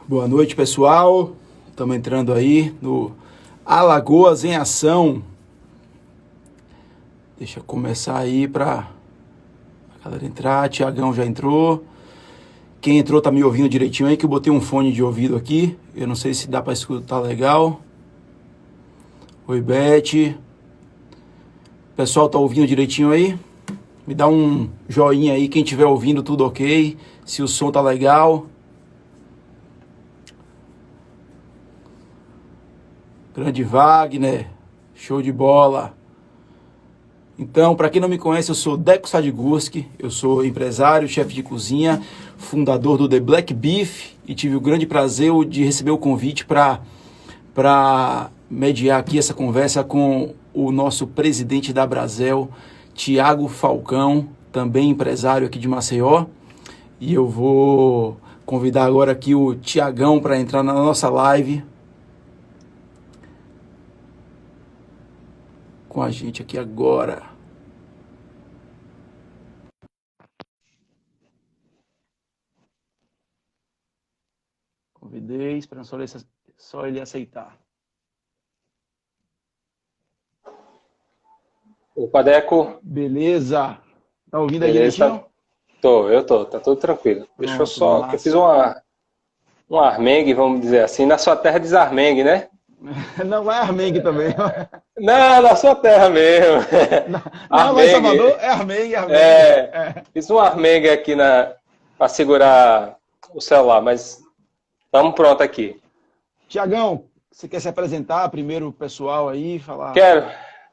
Boa noite, pessoal. Estamos entrando aí no Alagoas em Ação. Deixa eu começar aí para a galera entrar. Tiagão já entrou. Quem entrou tá me ouvindo direitinho aí, que eu botei um fone de ouvido aqui. Eu não sei se dá para escutar legal. Oi, Beth. Pessoal, tá ouvindo direitinho aí? Me dá um joinha aí, quem estiver ouvindo tudo ok. Se o som tá legal. Grande Wagner, show de bola. Então, para quem não me conhece, eu sou Deco Sadgurski, eu sou empresário, chefe de cozinha, fundador do The Black Beef e tive o grande prazer de receber o convite para mediar aqui essa conversa com o nosso presidente da Brasel, Tiago Falcão, também empresário aqui de Maceió. E eu vou convidar agora aqui o Tiagão para entrar na nossa live com a gente aqui agora. Convidei, esperando só ele aceitar. Opa, Deco. Beleza? Tá ouvindo aí Beleza? direitinho? Eu tô, tá tudo tranquilo. Deixa eu Pronto, só, massa. que eu fiz um armengue, vamos dizer assim. Na sua terra diz armengue, né? Não é armengue também. Não, na sua terra mesmo. Não, mas Salvador é armengue. Fiz um armengue aqui para segurar o celular, mas estamos pronto aqui. Tiagão, você quer se apresentar primeiro o pessoal aí, falar?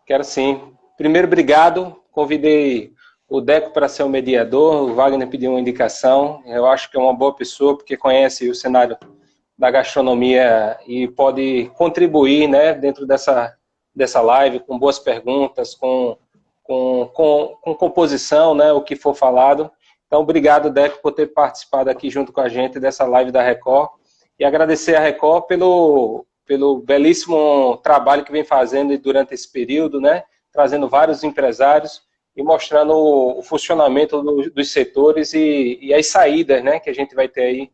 Quero sim. Primeiro, obrigado. Convidei o Deco para ser o mediador, o Wagner pediu uma indicação. Eu acho que é uma boa pessoa, porque conhece o cenário da gastronomia e pode contribuir, né, dentro dessa live, com boas perguntas, com composição, né, o que for falado. Então, obrigado, Deco, por ter participado aqui junto com a gente dessa live da Record. E agradecer a Record pelo belíssimo trabalho que vem fazendo durante esse período, né, trazendo vários empresários e mostrando o funcionamento dos setores e as saídas, né, que a gente vai ter aí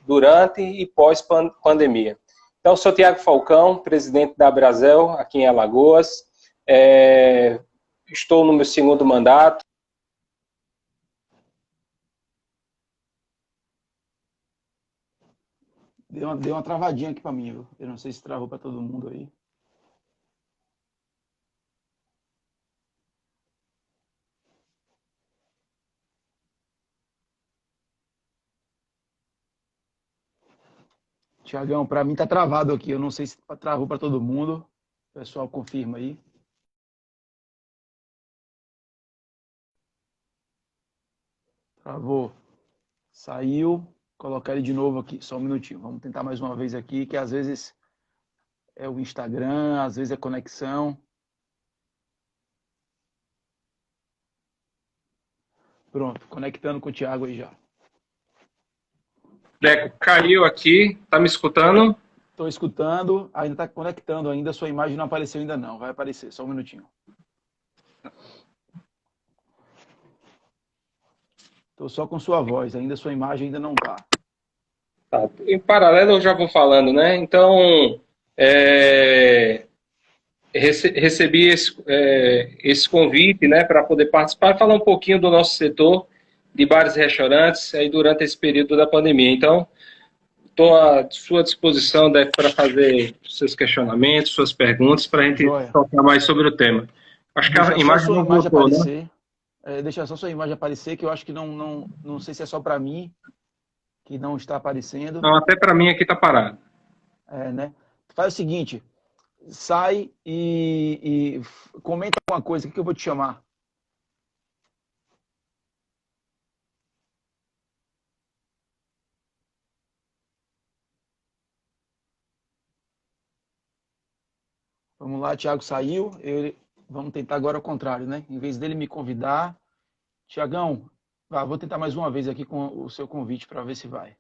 durante e pós-pandemia. Então, sou Tiago Falcão, presidente da Brasel, aqui em Alagoas. Estou no meu segundo mandato. Deu uma travadinha aqui para mim, viu? Eu não sei se travou para todo mundo aí. Tiagão, para mim tá travado aqui. Eu não sei se travou para todo mundo. O pessoal confirma aí. Travou. Saiu. Colocar ele de novo aqui. Só um minutinho. Vamos tentar mais uma vez aqui, que às vezes é o Instagram, às vezes é conexão. Pronto, conectando com o Thiago aí já. Deco, caiu aqui, tá me escutando? Estou escutando, ainda está conectando ainda, sua imagem não apareceu ainda não, vai aparecer, só um minutinho. Estou só com sua voz, ainda sua imagem ainda não está. Tá. Em paralelo eu já vou falando, né? Então, recebi esse convite, né, para poder participar e falar um pouquinho do nosso setor de bares e restaurantes aí durante esse período da pandemia. Então, estou à sua disposição para fazer seus questionamentos, suas perguntas, para a gente tocar mais sobre o tema. Acho que a imagem não voltou, né? Deixa só sua imagem aparecer, que eu acho que não sei se é só para mim que não está aparecendo. Não, até para mim aqui está parado. Né? Faz o seguinte, sai e comenta alguma coisa, o que eu vou te chamar? Vamos lá, Thiago saiu, vamos tentar agora ao contrário, né? Em vez dele me convidar, Tiagão, vou tentar mais uma vez aqui com o seu convite para ver se vai.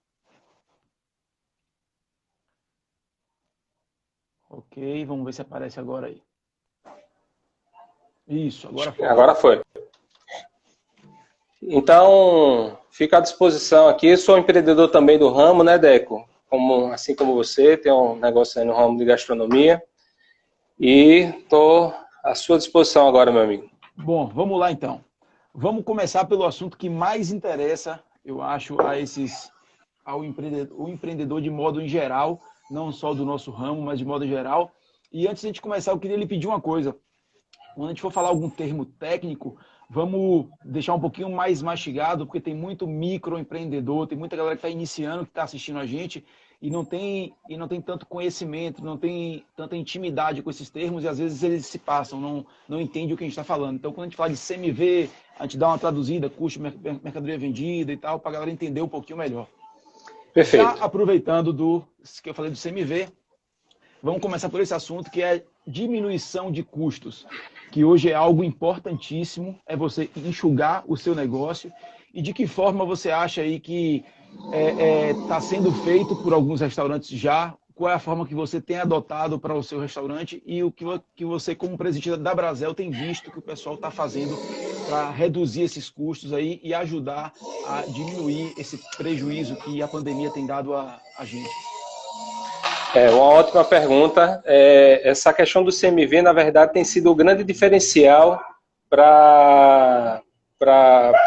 Ok, vamos ver se aparece agora aí. Isso, agora foi. Agora foi. Então, fico à disposição aqui. Sou empreendedor também do ramo, né, Deco? assim como você, tenho um negócio aí no ramo de gastronomia e estou à sua disposição agora, meu amigo. Bom, vamos lá então. Vamos começar pelo assunto que mais interessa, eu acho, ao empreendedor de modo em geral, não só do nosso ramo, mas de modo em geral. E antes de a gente começar, eu queria lhe pedir uma coisa. Quando a gente for falar algum termo técnico, vamos deixar um pouquinho mais mastigado, porque tem muito microempreendedor, tem muita galera que está iniciando, que está assistindo a gente e não tem tanto conhecimento, não tem tanta intimidade com esses termos e às vezes eles se passam, não entendem o que a gente está falando. Então, quando a gente fala de CMV, a gente dá uma traduzida, custo, mercadoria vendida e tal, para a galera entender um pouquinho melhor. Perfeito. Já aproveitando que eu falei do CMV, vamos começar por esse assunto que é diminuição de custos, que hoje é algo importantíssimo, é você enxugar o seu negócio. E de que forma você acha aí que está sendo feito por alguns restaurantes já? Qual é a forma que você tem adotado para o seu restaurante e o que você, como presidente da Brasel, tem visto que o pessoal está fazendo para reduzir esses custos aí e ajudar a diminuir esse prejuízo que a pandemia tem dado a gente? Uma ótima pergunta. Essa questão do CMV, na verdade, tem sido o grande diferencial para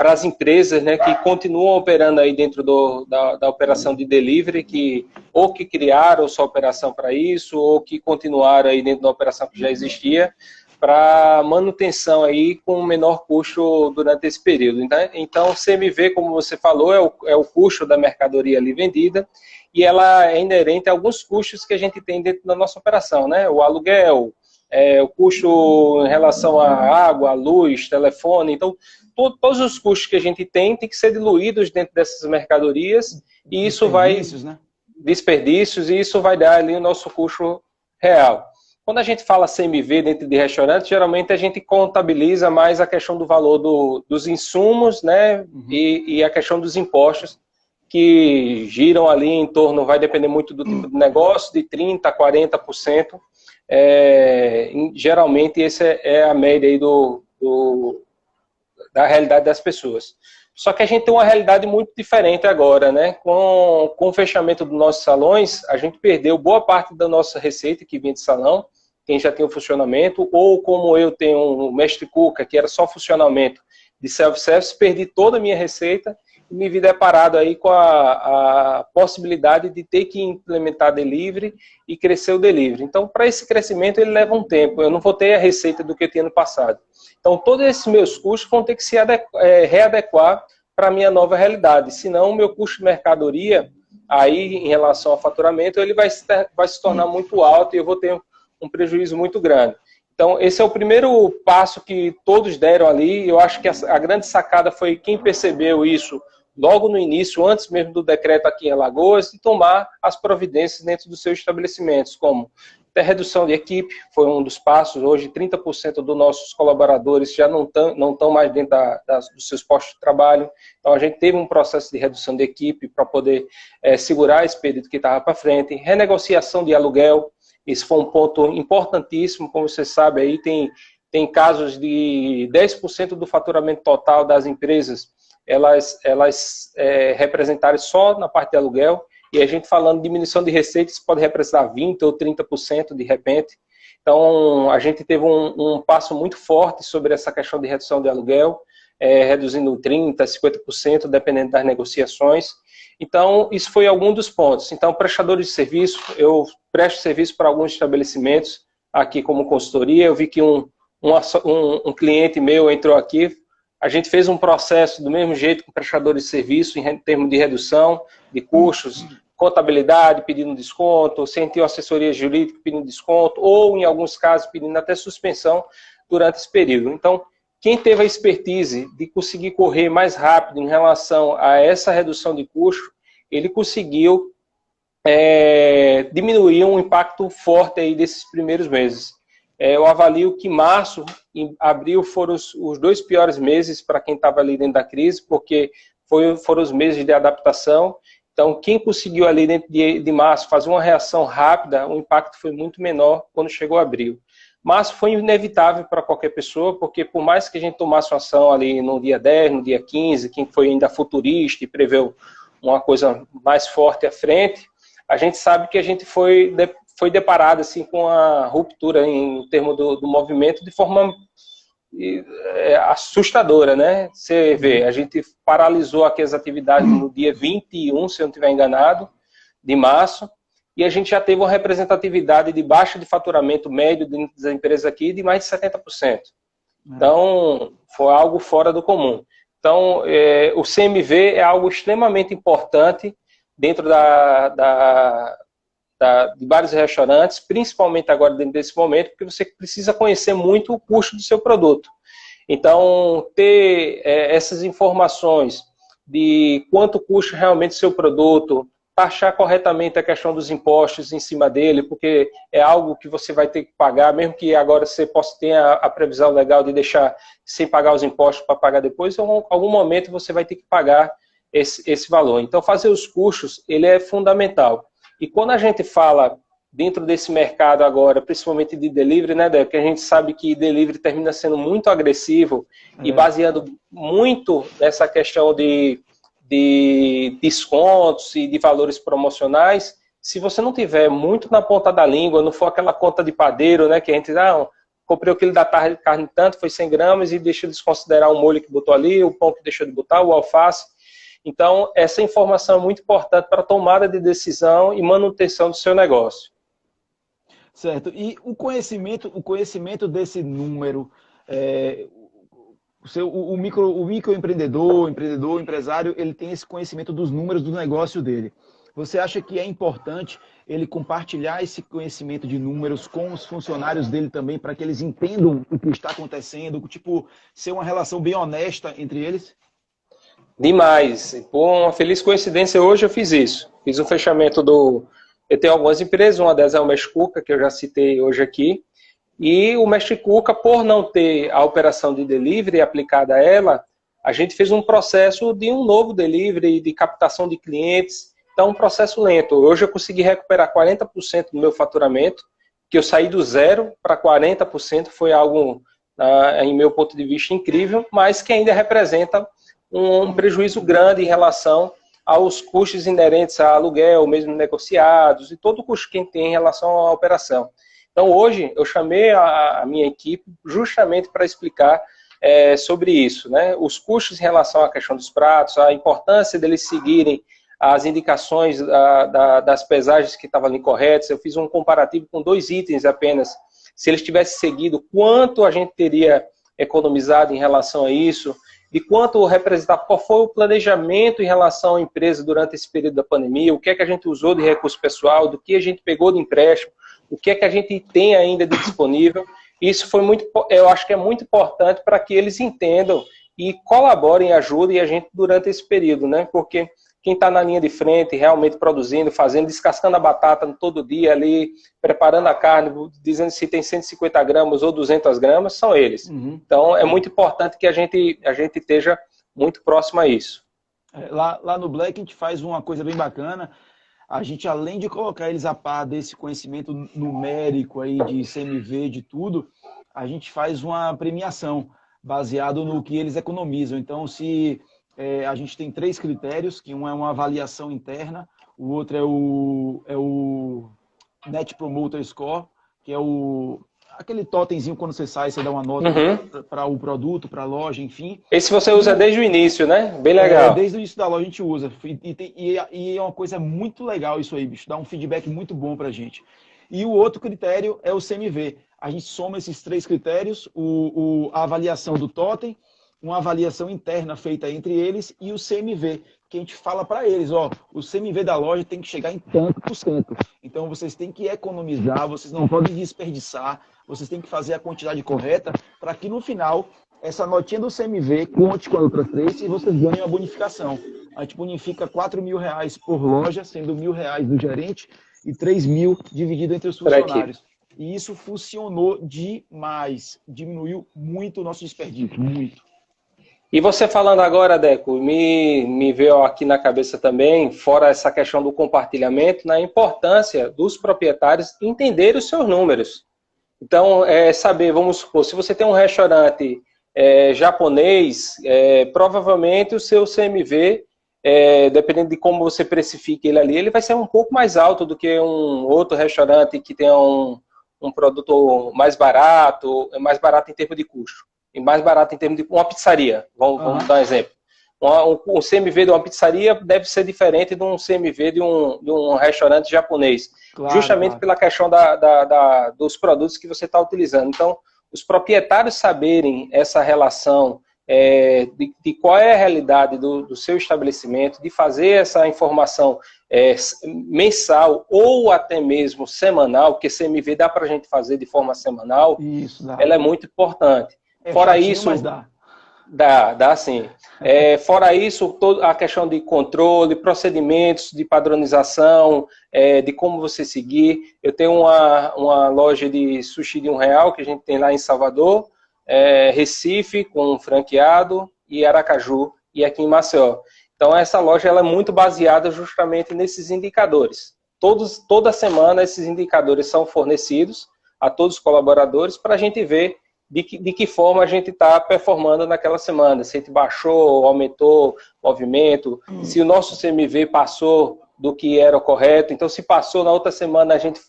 as empresas, né, que continuam operando aí dentro da operação de delivery, ou que criaram sua operação para isso, ou que continuaram aí dentro da operação que já existia, para manutenção aí com menor custo durante esse período. Então, o CMV, como você falou, é o custo da mercadoria ali vendida, e ela é inerente a alguns custos que a gente tem dentro da nossa operação, né? O aluguel, o custo em relação à água, à luz, telefone. Então, todos os custos que a gente tem que ser diluídos dentro dessas mercadorias e isso vai... né? Desperdícios, e isso vai dar ali o nosso custo real. Quando a gente fala CMV dentro de restaurante, geralmente a gente contabiliza mais a questão do valor dos insumos, né? Uhum. E a questão dos impostos, que giram ali em torno, vai depender muito do tipo de negócio, de 30% a 40%. Geralmente, essa é a média aí da realidade das pessoas. Só que a gente tem uma realidade muito diferente agora, né? Com o fechamento dos nossos salões, a gente perdeu boa parte da nossa receita que vinha de salão, quem já tem o funcionamento, ou como eu tenho um mestre cuca, que era só funcionamento de self-service, perdi toda a minha receita e me vi deparado aí com a possibilidade de ter que implementar delivery e crescer o delivery. Então, para esse crescimento, ele leva um tempo. Eu não vou ter a receita do que eu tinha no passado. Então, todos esses meus custos vão ter que se readequar para a minha nova realidade. Senão, o meu custo de mercadoria, aí, em relação ao faturamento, ele vai se tornar muito alto e eu vou ter um prejuízo muito grande. Então, esse é o primeiro passo que todos deram ali. Eu acho que a grande sacada foi quem percebeu isso logo no início, antes mesmo do decreto aqui em Alagoas, e tomar as providências dentro dos seus estabelecimentos, como a redução de equipe, foi um dos passos. Hoje, 30% dos nossos colaboradores já não estão mais dentro dos seus postos de trabalho. Então, a gente teve um processo de redução de equipe para poder segurar esse período que estava para frente. Renegociação de aluguel, isso foi um ponto importantíssimo. Como você sabe, aí tem casos de 10% do faturamento total das empresas, elas representarem só na parte de aluguel. E a gente falando de diminuição de receitas, pode representar 20% ou 30% de repente. Então, a gente teve um passo muito forte sobre essa questão de redução de aluguel, reduzindo 30%, 50%, dependendo das negociações. Então, isso foi algum dos pontos. Então, prestadores de serviço, eu presto serviço para alguns estabelecimentos aqui como consultoria. Eu vi que um cliente meu entrou aqui. A gente fez um processo do mesmo jeito com prestadores de serviço, em termos de redução de custos, contabilidade pedindo desconto, sentiu assessoria jurídica pedindo desconto, ou em alguns casos pedindo até suspensão durante esse período. Então, quem teve a expertise de conseguir correr mais rápido em relação a essa redução de custo, ele conseguiu diminuir um impacto forte aí desses primeiros meses. Eu avalio que março e abril foram os 2 piores meses para quem estava ali dentro da crise, porque foram os meses de adaptação. Então, quem conseguiu ali dentro de março fazer uma reação rápida, o impacto foi muito menor quando chegou abril. Março foi inevitável para qualquer pessoa, porque por mais que a gente tomasse uma ação ali no dia 10, no dia 15, quem foi ainda futurista e preveu uma coisa mais forte à frente, a gente sabe que a gente foi deparado assim, com a ruptura em termos do movimento de forma assustadora, né? Você vê, a gente paralisou aqui as atividades no dia 21, se eu não estiver enganado, de março, e a gente já teve uma representatividade de baixa de faturamento médio das empresas aqui de mais de 70%. Então, foi algo fora do comum. Então, o CMV é algo extremamente importante dentro de vários restaurantes, principalmente agora dentro desse momento, porque você precisa conhecer muito o custo do seu produto. Então, ter essas informações de quanto custa realmente o seu produto, taxar corretamente a questão dos impostos em cima dele, porque é algo que você vai ter que pagar, mesmo que agora você possa ter a previsão legal de deixar sem pagar os impostos para pagar depois, em algum momento você vai ter que pagar esse valor. Então, fazer os custos, ele é fundamental. E quando a gente fala dentro desse mercado agora, principalmente de delivery, né, Débora? Porque a gente sabe que delivery termina sendo muito agressivo e baseando muito nessa questão de descontos e de valores promocionais. Se você não tiver muito na ponta da língua, não for aquela conta de padeiro, né, que a gente diz, comprei o quilo da carne tanto, foi 100 gramas e deixa de desconsiderar o molho que botou ali, o pão que deixou de botar, o alface. Então, essa informação é muito importante para a tomada de decisão e manutenção do seu negócio. Certo. E o conhecimento desse número, o microempreendedor, o empresário, ele tem esse conhecimento dos números do negócio dele. Você acha que é importante ele compartilhar esse conhecimento de números com os funcionários dele também, para que eles entendam o que está acontecendo, tipo, ser uma relação bem honesta entre eles? Demais. Por uma feliz coincidência, hoje eu fiz isso. Fiz um fechamento Eu tenho algumas empresas, uma delas é o Mestre Cuca, que eu já citei hoje aqui. E o Mestre Cuca, por não ter a operação de delivery aplicada a ela, a gente fez um processo de um novo delivery, de captação de clientes. Então, um processo lento. Hoje eu consegui recuperar 40% do meu faturamento, que eu saí do 0 para 40%, foi algo, em meu ponto de vista, incrível, mas que ainda representa um prejuízo grande em relação aos custos inerentes a aluguel, mesmo negociados, e todo o custo que tem em relação à operação. Então, hoje, eu chamei a minha equipe justamente para explicar sobre isso, né? Os custos em relação à questão dos pratos, a importância deles seguirem as indicações das pesagens que estavam ali corretas. Eu fiz um comparativo com 2 itens apenas. Se eles tivessem seguido, quanto a gente teria economizado em relação a isso, de quanto representava, qual foi o planejamento em relação à empresa durante esse período da pandemia, o que é que a gente usou de recurso pessoal, do que a gente pegou de empréstimo, o que é que a gente tem ainda de disponível. Isso foi eu acho que é muito importante para que eles entendam e colaborem, ajudem a gente durante esse período, né? Porque quem está na linha de frente, realmente produzindo, fazendo, descascando a batata todo dia ali, preparando a carne, dizendo se tem 150 gramas ou 200 gramas, são eles. Uhum. Então, é muito importante que a gente esteja muito próximo a isso. Lá no Black, a gente faz uma coisa bem bacana. A gente, além de colocar eles a par desse conhecimento numérico aí de CMV, de tudo, a gente faz uma premiação baseado no que eles economizam. Então, se... a gente tem 3 critérios, que um é uma avaliação interna, o outro é o Net Promoter Score, que é aquele totemzinho quando você sai, você dá uma nota para o produto, para a loja, enfim. Esse você usa desde o início, né? Bem legal. Desde o início da loja a gente usa. E é uma coisa muito legal isso aí, bicho. Dá um feedback muito bom para a gente. E o outro critério é o CMV. A gente soma esses 3 critérios, a avaliação do totem, uma avaliação interna feita entre eles e o CMV, que a gente fala para eles, o CMV da loja tem que chegar em tanto por cento. Então, vocês têm que economizar, vocês não podem desperdiçar, vocês têm que fazer a quantidade correta para que, no final, essa notinha do CMV conte com as outras 3 e vocês ganhem a bonificação. A gente bonifica R$4.000 por loja, sendo R$1.000 do gerente e R$3.000 dividido entre os funcionários. E isso funcionou demais. Diminuiu muito o nosso desperdício, muito. E você falando agora, Deco, me veio aqui na cabeça também, fora essa questão do compartilhamento, na importância dos proprietários entenderem os seus números. Então, saber, vamos supor, se você tem um restaurante japonês, provavelmente o seu CMV dependendo de como você precifique ele ali, ele vai ser um pouco mais alto do que um outro restaurante que tenha um produto mais barato em termos de custo, e mais barato em termos de uma pizzaria. Vamos dar um exemplo. Um CMV de uma pizzaria deve ser diferente de um CMV de um restaurante japonês, Claro, justamente claro. pela questão dos produtos que você está utilizando. Então, os proprietários saberem essa relação de qual é a realidade do seu estabelecimento, de fazer essa informação mensal ou até mesmo semanal, porque CMV dá para a gente fazer de forma semanal, Isso, dá. ela é muito importante. Fora chatinho, isso, mas dá. Dá sim. Fora isso, toda a questão de controle, procedimentos de padronização, de como você seguir. Eu tenho uma loja de sushi de R$1 que a gente tem lá em Salvador, Recife, com franqueado, e Aracaju, e aqui em Maceió. Então, essa loja ela é muito baseada justamente nesses indicadores. Toda semana, esses indicadores são fornecidos a todos os colaboradores para a gente ver de que forma a gente está performando naquela semana. Se a gente baixou, aumentou o movimento, se o nosso CMV passou do que era o correto. Então, se passou, na outra semana a gente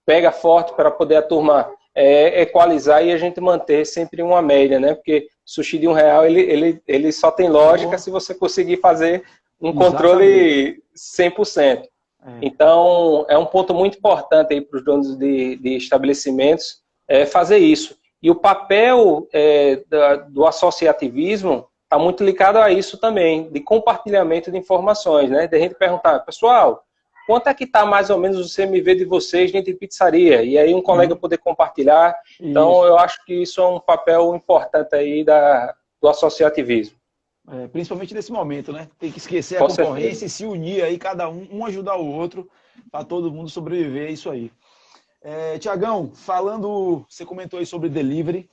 pega forte para poder a turma equalizar e a gente manter sempre uma média, né? Porque sushi de R$1, ele só tem lógica se você conseguir fazer um controle 100%. Então, é um ponto muito importante aí para os donos de estabelecimentos fazer isso. E o papel do associativismo está muito ligado a isso também, de compartilhamento de informações, né? De a gente perguntar, pessoal, quanto é que está mais ou menos o CMV de vocês dentro de pizzaria? E aí um colega poder compartilhar. Então, eu acho que isso é um papel importante aí do associativismo. Principalmente nesse momento, né? Tem que esquecer a concorrência e se unir aí, cada um ajudar o outro, para todo mundo sobreviver, é isso aí. Tiagão, você comentou aí sobre delivery,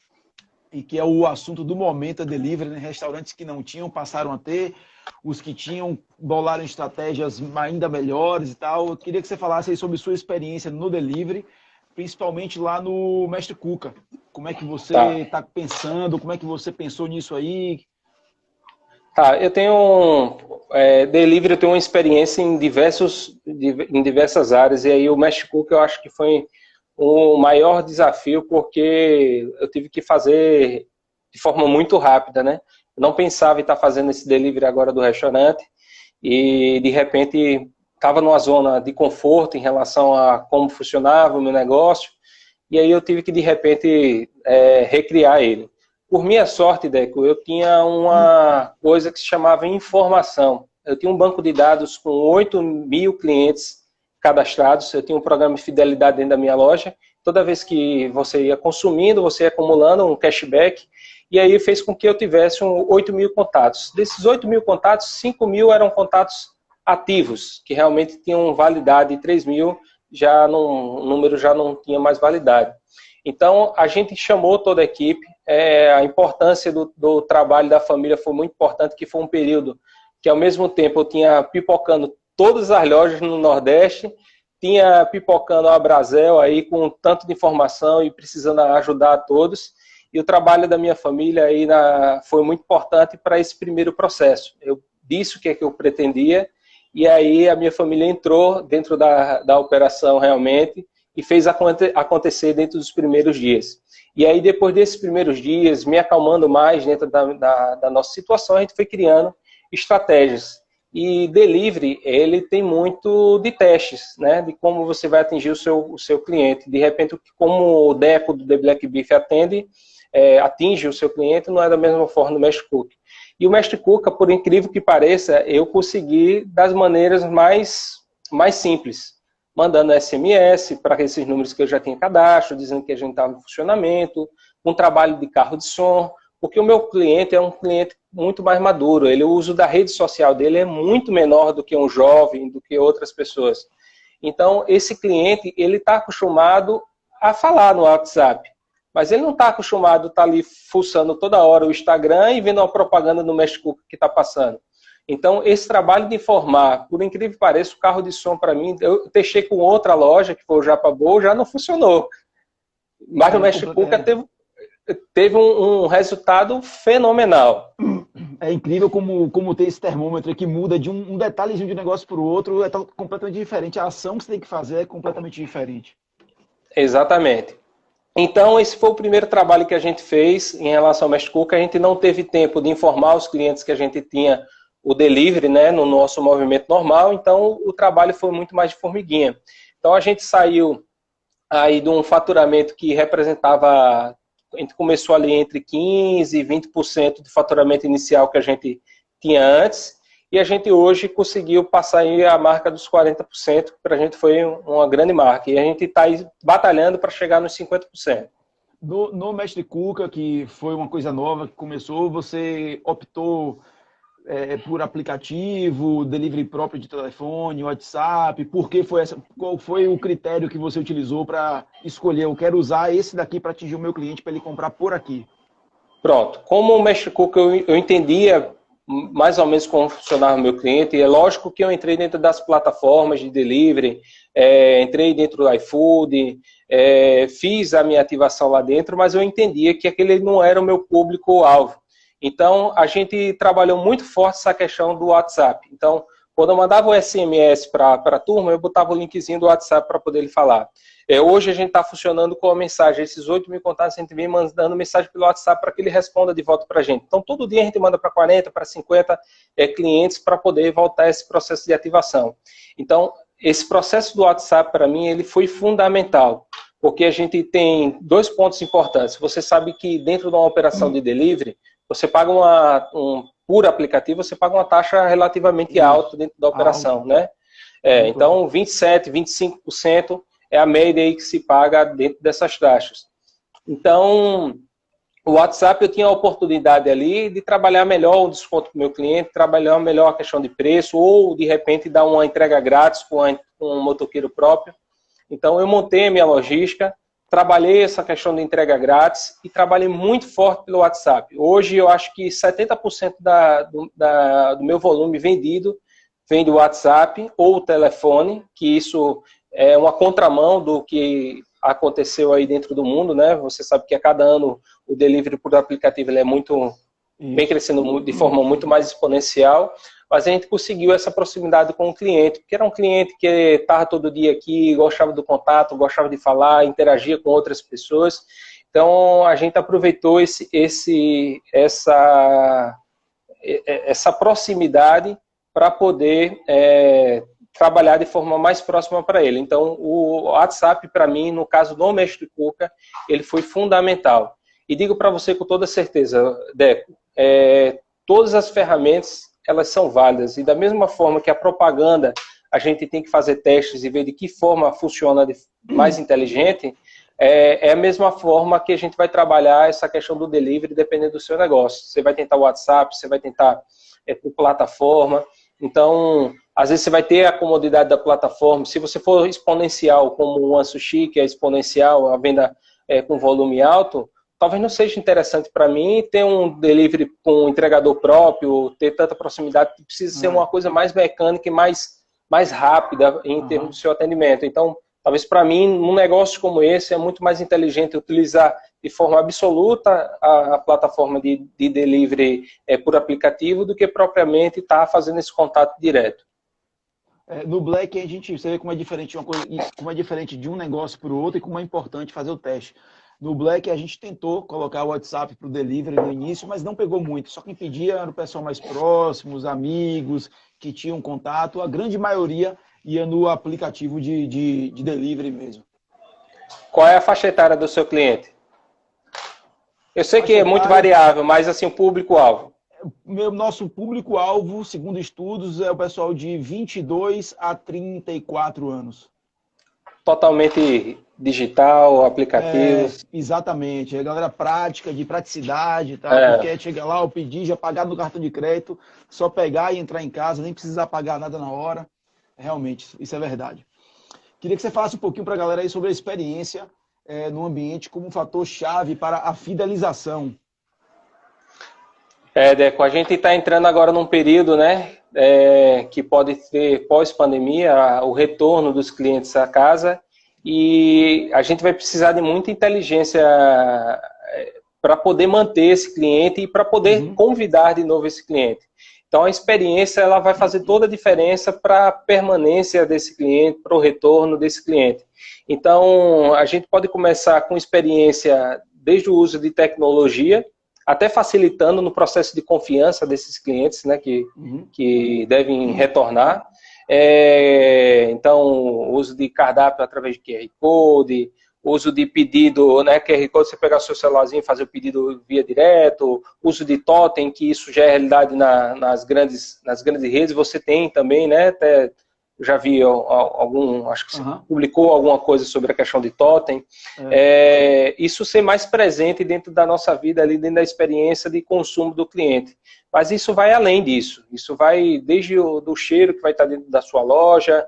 e que é o assunto do momento, a delivery, né? Restaurantes que não tinham passaram a ter, os que tinham bolaram estratégias ainda melhores e tal. Eu queria que você falasse aí sobre sua experiência no delivery, principalmente lá no Mestre Cuca. Como é que você está pensando, como é que você pensou nisso aí? Eu tenho delivery, eu tenho uma experiência em diversas áreas, e aí o Mestre Cuca eu acho que foi o maior desafio, porque eu tive que fazer de forma muito rápida, né? Eu não pensava em estar fazendo esse delivery agora do restaurante, e de repente estava numa zona de conforto em relação a como funcionava o meu negócio, e aí eu tive que de repente recriar ele. Por minha sorte, Deco, eu tinha uma coisa que se chamava informação. Eu tinha um banco de dados com 8.000 clientes cadastrados, eu tinha um programa de fidelidade dentro da minha loja. Toda vez que você ia consumindo, você ia acumulando um cashback, e aí fez com que eu tivesse 8.000 contatos. Desses 8.000 contatos, 5.000 eram contatos ativos, que realmente tinham validade, e 3.000 o número já não tinha mais validade. Então, a gente chamou toda a equipe, a importância do trabalho da família foi muito importante, que foi um período que, ao mesmo tempo, eu tinha pipocando todas as lojas no Nordeste, tinha pipocando a Brasel aí com tanto de informação e precisando ajudar a todos, e o trabalho da minha família aí foi muito importante para esse primeiro processo. Eu disse o que é que eu pretendia, e aí a minha família entrou dentro da operação realmente, e fez acontecer dentro dos primeiros dias. E aí, depois desses primeiros dias, me acalmando mais dentro da nossa situação, a gente foi criando estratégias. E delivery, ele tem muito de testes, né? De como você vai atingir o seu cliente. De repente, como o Deco do The Black Beef atinge o seu cliente, não é da mesma forma no Mestre Cuca. E o Mestre Cuca, por incrível que pareça, eu consegui das maneiras mais simples, mandando SMS para esses números que eu já tinha cadastro, dizendo que a gente estava em funcionamento, um trabalho de carro de som, porque o meu cliente é um cliente muito mais maduro, o uso da rede social dele é muito menor do que um jovem, do que outras pessoas. Então, esse cliente, ele está acostumado a falar no WhatsApp, mas ele não está acostumado a estar ali fuçando toda hora o Instagram e vendo uma propaganda no Mestre Cuca que está passando. Então, esse trabalho de informar, por incrível que pareça, o carro de som para mim, eu testei com outra loja, que foi o Japa Bowl, já não funcionou. Mas no Mestre Cuca teve um resultado fenomenal. É incrível como tem esse termômetro que muda de um detalhezinho de negócio para o outro, é completamente diferente. A ação que você tem que fazer é completamente diferente. Exatamente. Então, esse foi o primeiro trabalho que a gente fez em relação ao Mestre Cuca. A gente não teve tempo de informar os clientes que a gente tinha o delivery, né, no nosso movimento normal, então o trabalho foi muito mais de formiguinha. Então, a gente saiu aí de um faturamento que representava, a gente começou ali entre 15% e 20% do faturamento inicial que a gente tinha antes, e a gente hoje conseguiu passar aí a marca dos 40%, que para a gente foi uma grande marca, e a gente está aí batalhando para chegar nos 50%. No Mestre Cuca, que foi uma coisa nova que começou, você optou por aplicativo, delivery próprio de telefone, WhatsApp? Qual foi o critério que você utilizou para escolher? Eu quero usar esse daqui para atingir o meu cliente, para ele comprar por aqui. Pronto. Como o Mestre Cuca eu entendia mais ou menos como funcionava o meu cliente, e é lógico que eu entrei dentro das plataformas de delivery, entrei dentro do iFood, fiz a minha ativação lá dentro, mas eu entendia que aquele não era o meu público-alvo. Então, a gente trabalhou muito forte essa questão do WhatsApp. Então, quando eu mandava o SMS para a turma, eu botava o linkzinho do WhatsApp para poder ele falar. Hoje a gente está funcionando com a mensagem. Esses 8 mil contatos a gente vem mandando mensagem pelo WhatsApp para que ele responda de volta para a gente. Então, todo dia a gente manda para 40, para 50 clientes para poder voltar esse processo de ativação. Então, esse processo do WhatsApp, para mim, ele foi fundamental, porque a gente tem 2 pontos importantes. Você sabe que dentro de uma operação de delivery, você paga por aplicativo, você paga uma taxa relativamente alta dentro da operação, né? Então, 27%, 25% é a média aí que se paga dentro dessas taxas. Então, o WhatsApp eu tinha a oportunidade ali de trabalhar melhor o desconto para o meu cliente, trabalhar melhor a questão de preço, ou de repente dar uma entrega grátis com um motoqueiro próprio. Então, eu montei a minha logística, trabalhei essa questão de entrega grátis e trabalhei muito forte pelo WhatsApp. Hoje eu acho que 70% do meu volume vendido vem do WhatsApp ou telefone, que isso é uma contramão do que aconteceu aí dentro do mundo, né? Você sabe que a cada ano o delivery por aplicativo ele vem crescendo de forma muito mais exponencial, mas a gente conseguiu essa proximidade com o cliente, porque era um cliente que estava todo dia aqui, gostava do contato, gostava de falar, interagia com outras pessoas. Então, a gente aproveitou essa proximidade para poder trabalhar de forma mais próxima para ele. Então, o WhatsApp, para mim, no caso do Mestre Cuca, ele foi fundamental. E digo para você com toda certeza, Deco, todas as ferramentas, elas são válidas. E da mesma forma que a propaganda, a gente tem que fazer testes e ver de que forma funciona mais inteligente, é a mesma forma que a gente vai trabalhar essa questão do delivery, dependendo do seu negócio. Você vai tentar o WhatsApp, você vai tentar por plataforma. Então, às vezes você vai ter a comodidade da plataforma. Se você for exponencial, como o OneSushi, que é exponencial, a venda com volume alto, talvez não seja interessante para mim ter um delivery com um entregador próprio, ter tanta proximidade, precisa ser uma coisa mais mecânica e mais rápida em termos do seu atendimento. Então, talvez para mim, num negócio como esse, é muito mais inteligente utilizar de forma absoluta a plataforma de delivery por aplicativo do que propriamente estar fazendo esse contato direto. No Black, você vê como é diferente como é diferente de um negócio para o outro e como é importante fazer o teste. No Black, a gente tentou colocar o WhatsApp para o delivery no início, mas não pegou muito. Só quem pedia era o pessoal mais próximo, os amigos que tinham contato. A grande maioria ia no aplicativo de delivery mesmo. Qual é a faixa etária do seu cliente? Eu sei que é muito variável, mas assim, o público-alvo. Nosso público-alvo, segundo estudos, é o pessoal de 22 a 34 anos. Totalmente digital, aplicativos. Exatamente. É a galera prática, de praticidade, tá? Porque chega lá, eu pedi, já pagar no cartão de crédito, só pegar e entrar em casa, nem precisar pagar nada na hora. Realmente, isso é verdade. Queria que você falasse um pouquinho para a galera aí sobre a experiência no ambiente como um fator chave para a fidelização. Deco, a gente está entrando agora num período, né, que pode ter pós-pandemia, o retorno dos clientes à casa, e a gente vai precisar de muita inteligência para poder manter esse cliente e para poder convidar de novo esse cliente. Então, a experiência ela vai fazer toda a diferença para a permanência desse cliente, para o retorno desse cliente. Então, a gente pode começar com experiência desde o uso de tecnologia, até facilitando no processo de confiança desses clientes, né, que devem retornar. Então, uso de cardápio através de QR Code, uso de pedido, né, QR Code, você pegar o seu celularzinho e fazer o pedido via direto, uso de totem, que isso já é realidade nas grandes redes, você tem também, né, até já vi acho que você publicou alguma coisa sobre a questão de totem, isso ser mais presente dentro da nossa vida, ali dentro da experiência de consumo do cliente. Mas isso vai além disso, isso vai desde do cheiro que vai estar dentro da sua loja,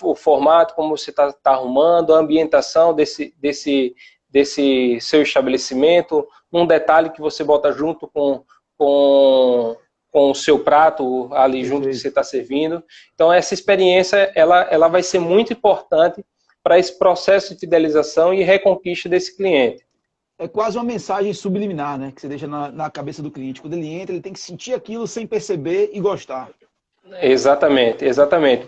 o formato, como você está arrumando, a ambientação desse seu estabelecimento, um detalhe que você bota junto com o seu prato ali junto que você está servindo. Então, essa experiência ela vai ser muito importante para esse processo de fidelização e reconquista desse cliente. É quase uma mensagem subliminar, né? Que você deixa na cabeça do cliente. Quando ele entra, ele tem que sentir aquilo sem perceber e gostar. Exatamente, exatamente.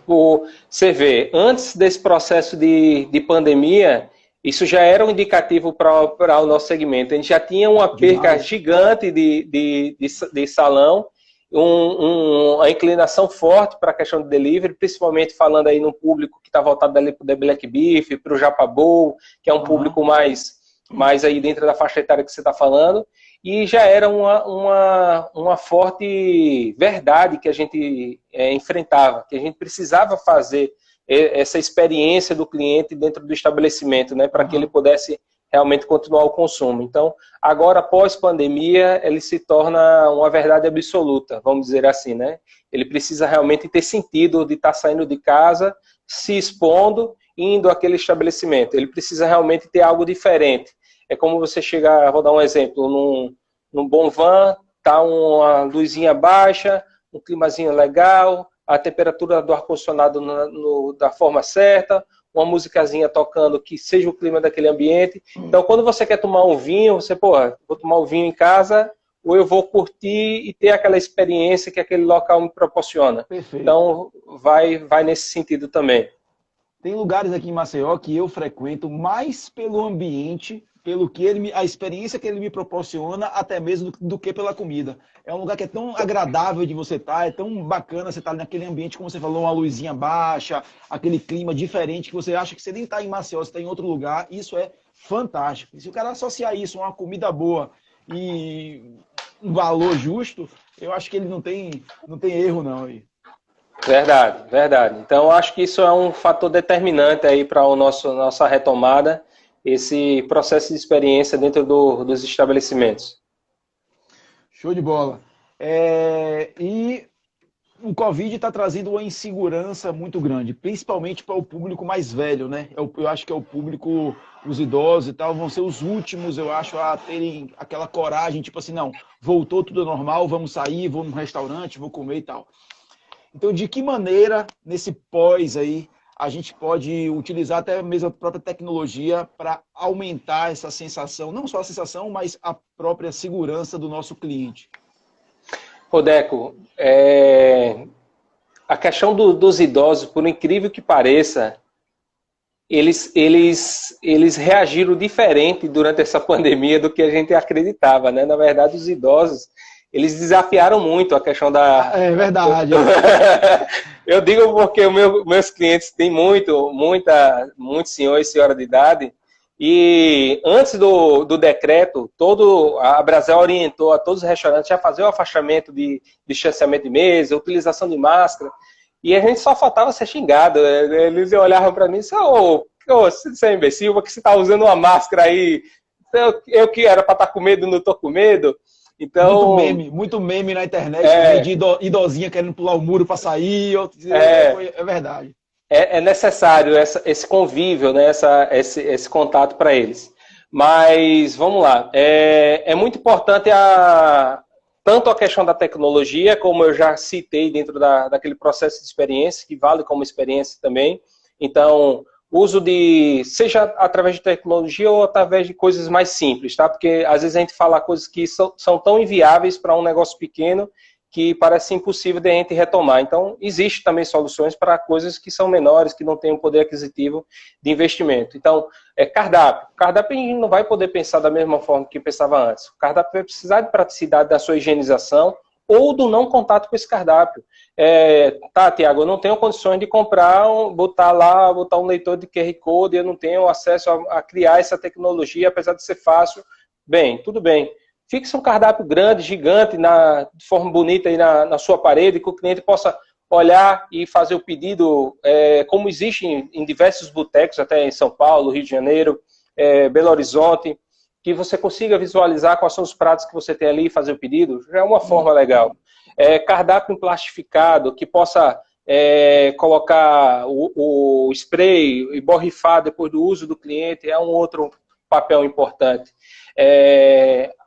Você vê, antes desse processo de pandemia, isso já era um indicativo para o nosso segmento. A gente já tinha uma perca gigante de salão, uma inclinação forte para a questão de delivery, principalmente falando aí no público que está voltado ali para o The Black Beef, para o Japa Bowl, que é um público mais aí dentro da faixa etária que você está falando, e já era uma forte verdade que a gente enfrentava, que a gente precisava fazer essa experiência do cliente dentro do estabelecimento, né, para que ele pudesse realmente continuar o consumo. Então, agora, pós-pandemia, ele se torna uma verdade absoluta, vamos dizer assim, né? Ele precisa realmente ter sentido de estar saindo de casa, se expondo, indo àquele estabelecimento. Ele precisa realmente ter algo diferente. É como você chegar, vou dar um exemplo, num Bom Van, tá uma luzinha baixa, um climazinho legal, a temperatura do ar-condicionado da forma certa, uma musicazinha tocando que seja o clima daquele ambiente. Então, quando você quer tomar um vinho, você, vou tomar um vinho em casa, ou eu vou curtir e ter aquela experiência que aquele local me proporciona. Perfeito. Então, vai nesse sentido também. Tem lugares aqui em Maceió que eu frequento mais pelo ambiente, pelo que a experiência que ele me proporciona, até mesmo do que pela comida. É um lugar que é tão agradável de você estar, é tão bacana você estar naquele ambiente, como você falou, uma luzinha baixa, aquele clima diferente que você acha que você nem está em Maceió, você está em outro lugar. Isso é fantástico. E se o cara associar isso a uma comida boa e um valor justo, eu acho que ele não tem erro não aí. Verdade, verdade. Então, acho que isso é um fator determinante aí para nossa retomada, esse processo de experiência dentro dos estabelecimentos. Show de bola. E o Covid está trazendo uma insegurança muito grande, principalmente para o público mais velho, né? Eu acho que é o público, os idosos e tal, vão ser os últimos, eu acho, a terem aquela coragem, tipo assim, não, voltou tudo normal, vamos sair, vou num restaurante, vou comer e tal. Então, de que maneira, nesse pós aí, a gente pode utilizar até mesmo a própria tecnologia para aumentar essa sensação, não só a sensação, mas a própria segurança do nosso cliente? Deco, a questão dos idosos, por incrível que pareça, eles reagiram diferente durante essa pandemia do que a gente acreditava, né? Na verdade, os idosos, eles desafiaram muito a questão da... É verdade. Eu digo porque meus clientes têm muitos senhores e senhoras de idade, e antes do decreto, a Brasel orientou a todos os restaurantes já fazer o afastamento de distanciamento de mesa, utilização de máscara, e a gente só faltava ser xingado. Eles olhavam para mim e disseram, você é imbecil, porque você está usando uma máscara aí, eu que era para estar com medo, não estou com medo. Então, muito meme na internet, de idosinha querendo pular o muro para sair, é verdade. É necessário esse convívio, né, esse contato para eles. Mas, vamos lá, é muito importante tanto a questão da tecnologia, como eu já citei dentro daquele processo de experiência, que vale como experiência também. Então, uso de, seja através de tecnologia ou através de coisas mais simples, tá? Porque às vezes a gente fala coisas que são tão inviáveis para um negócio pequeno que parece impossível de a gente retomar. Então, existe também soluções para coisas que são menores, que não têm um poder aquisitivo de investimento. Então, cardápio. Cardápio a gente não vai poder pensar da mesma forma que pensava antes. O cardápio vai precisar de praticidade da sua higienização ou do não contato com esse cardápio. Tá, Tiago, eu não tenho condições de comprar, botar um leitor de QR Code, eu não tenho acesso a criar essa tecnologia, apesar de ser fácil. Bem, tudo bem. Fixe um cardápio grande, gigante, de forma bonita aí na sua parede, que o cliente possa olhar e fazer o pedido, como existe em diversos botecos, até em São Paulo, Rio de Janeiro, Belo Horizonte, que você consiga visualizar quais são os pratos que você tem ali e fazer o pedido, já é uma forma legal. Cardápio plastificado, que possa colocar o spray e borrifar depois do uso do cliente, é um outro papel importante.